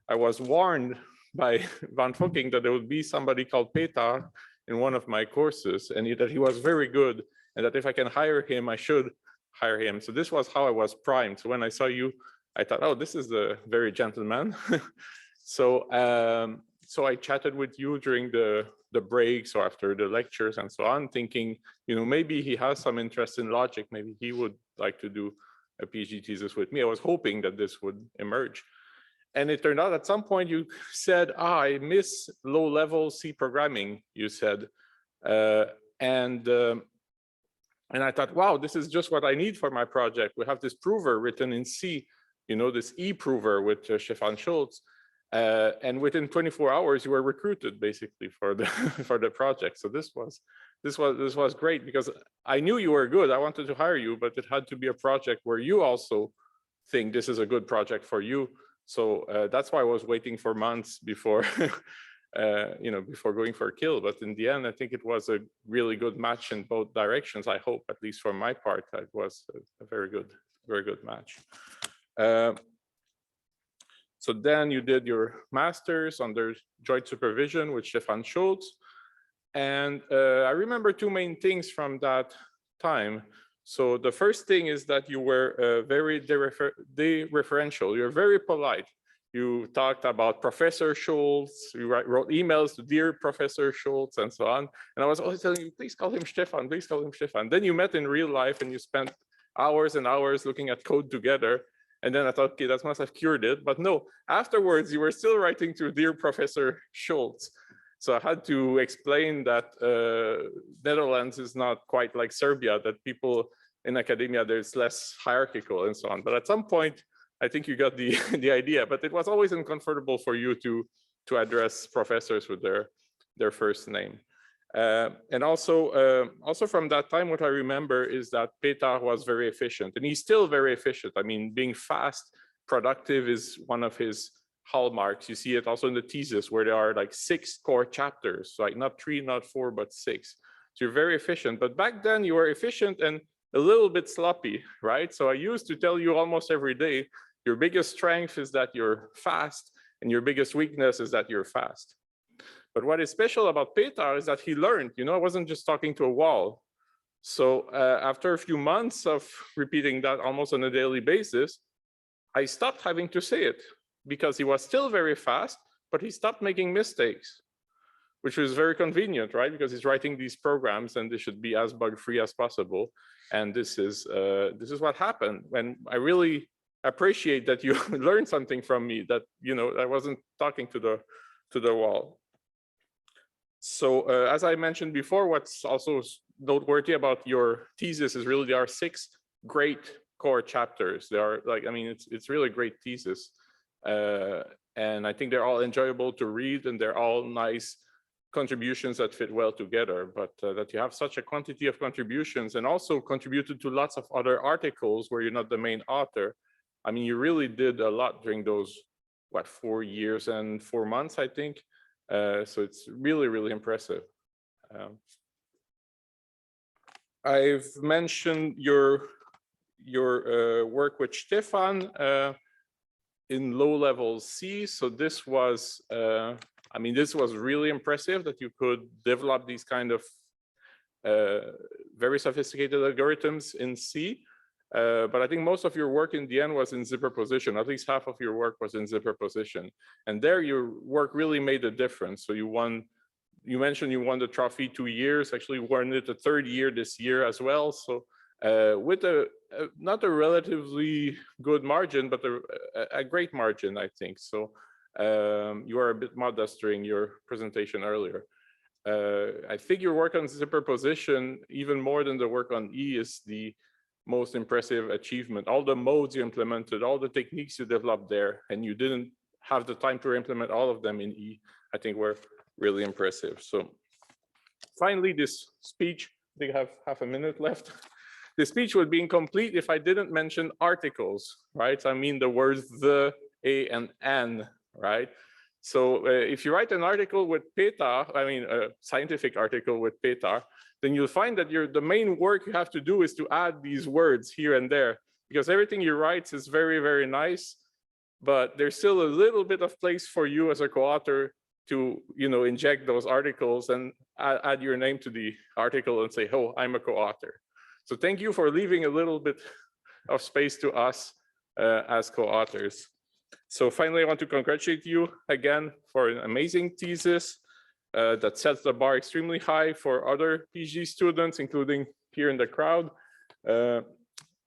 I was warned by Van Fokking that there would be somebody called Petar in one of my courses and that he was very good and that if I can hire him, I should hire him. So this was how I was primed. So when I saw you, I thought, oh, this is the very gentleman. So I chatted with you during the breaks or after the lectures and so on, thinking, you know, maybe he has some interest in logic. Maybe he would like to do a PhD thesis with me. I was hoping that this would emerge. And it turned out at some point you said, I miss low-level C programming, you said. And I thought, wow, this is just what I need for my project. We have this prover written in C, you know, this e-prover with Stefan Schulz. And within 24 hours, you were recruited basically for the for the project. So this was great because I knew you were good. I wanted to hire you, but it had to be a project where you also think this is a good project for you. So that's why I was waiting for months before before going for a kill. But in the end, I think it was a really good match in both directions. I hope, at least for my part, it was a very good match. So then you did your master's under joint supervision with Stefan Schulz. And I remember two main things from that time. So the first thing is that you were very dereferential. You're very polite. You talked about Professor Schultz. You wrote emails to dear Professor Schultz and so on. And I was always telling you, please call him Stefan, please call him Stefan. Then you met in real life and you spent hours and hours looking at code together. And then I thought, okay, that must have cured it. But no, afterwards, you were still writing to dear Professor Schultz. So I had to explain that Netherlands is not quite like Serbia, that people in academia, there's less hierarchical and so on. But at some point, I think you got the, the idea, but it was always uncomfortable for you to address professors with their first name. And also from that time, what I remember is that Petar was very efficient, and he's still very efficient. I mean, being fast, productive is one of his hallmarks. You see it also in the thesis where there are like 6 core chapters, like not 3, not 4, but 6. So you're very efficient, but back then you were efficient and a little bit sloppy, right? So I used to tell you almost every day, your biggest strength is that you're fast, and your biggest weakness is that you're fast. But what is special about Petar is that he learned, I wasn't just talking to a wall. So after a few months of repeating that almost on a daily basis, I stopped having to say it because he was still very fast, but he stopped making mistakes, which was very convenient, right? Because he's writing these programs and they should be as bug-free as possible. And this is what happened. And I really appreciate that you learned something from me, that I wasn't talking to the wall. So as I mentioned before, what's also noteworthy about your thesis is really there are 6 great core chapters. They are like, I mean, it's really a great thesis. And I think they're all enjoyable to read, and they're all nice contributions that fit well together, but that you have such a quantity of contributions and also contributed to lots of other articles where you're not the main author. I mean, you really did a lot during those, 4 years and 4 months, I think. So it's really, really impressive. I've mentioned your work with Stefan in low level C. So this was, I mean, this was really impressive that you could develop these kind of very sophisticated algorithms in C. But I think most of your work in the end was in zipper position. At least half of your work was in zipper position. And there your work really made a difference. So you mentioned you won the trophy 2 years, actually won it the 3rd year this year as well. So with not a relatively good margin, but a great margin, I think. So you are a bit modest during your presentation earlier. I think your work on zipper position, even more than the work on E, is the most impressive achievement. All the modes you implemented, all the techniques you developed there, and you didn't have the time to implement all of them in E, I think were really impressive. So finally, this speech, I think I have half a minute left. The speech would be incomplete if I didn't mention articles, right? I mean the words the, a, and an, right? So if you write an article with Petar, I mean a scientific article with Petar, then you'll find that the main work you have to do is to add these words here and there, because everything you write is very, very nice, but there's still a little bit of place for you as a co-author to inject those articles and add your name to the article and say, oh, I'm a co-author. So thank you for leaving a little bit of space to us as co-authors. So finally, I want to congratulate you again for an amazing thesis that sets the bar extremely high for other PhD students, including here in the crowd.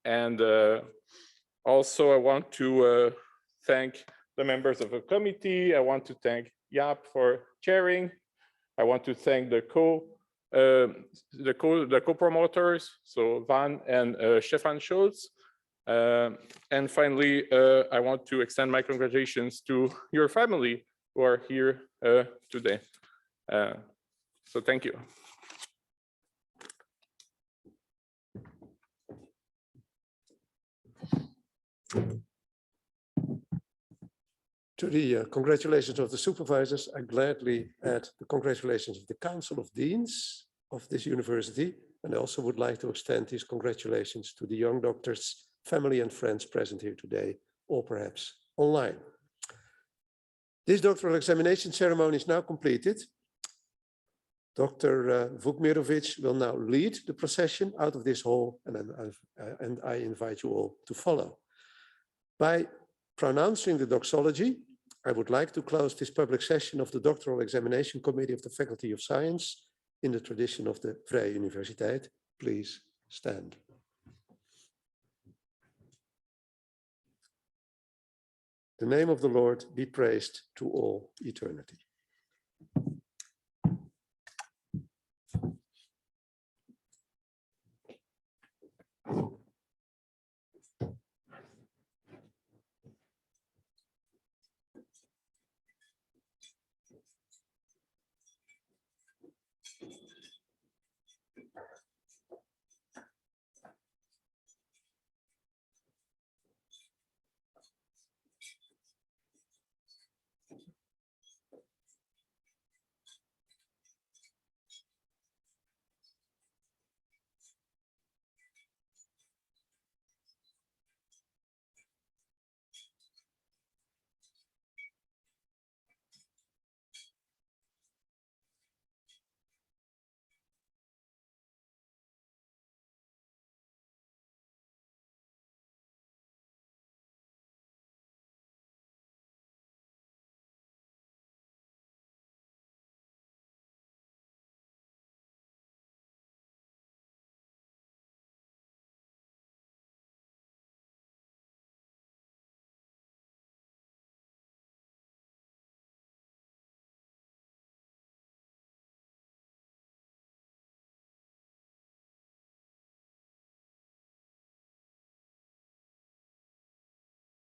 And also I want to thank the members of the committee. I want to thank Jaap for chairing. I want to thank the co-promoters, so Van and Stefan Schultz. And finally, I want to extend my congratulations to your family who are here today. So thank you. To the congratulations of the supervisors, I gladly add the congratulations of the Council of Deans of this university. And I also would like to extend these congratulations to the young doctors, family and friends present here today, or perhaps online. This doctoral examination ceremony is now completed. Dr. Vukmirovic will now lead the procession out of this hall, and I invite you all to follow. By pronouncing the doxology, I would like to close this public session of the Doctoral Examination Committee of the Faculty of Science in the tradition of the Vrije Universiteit. Please stand. The name of the Lord be praised to all eternity.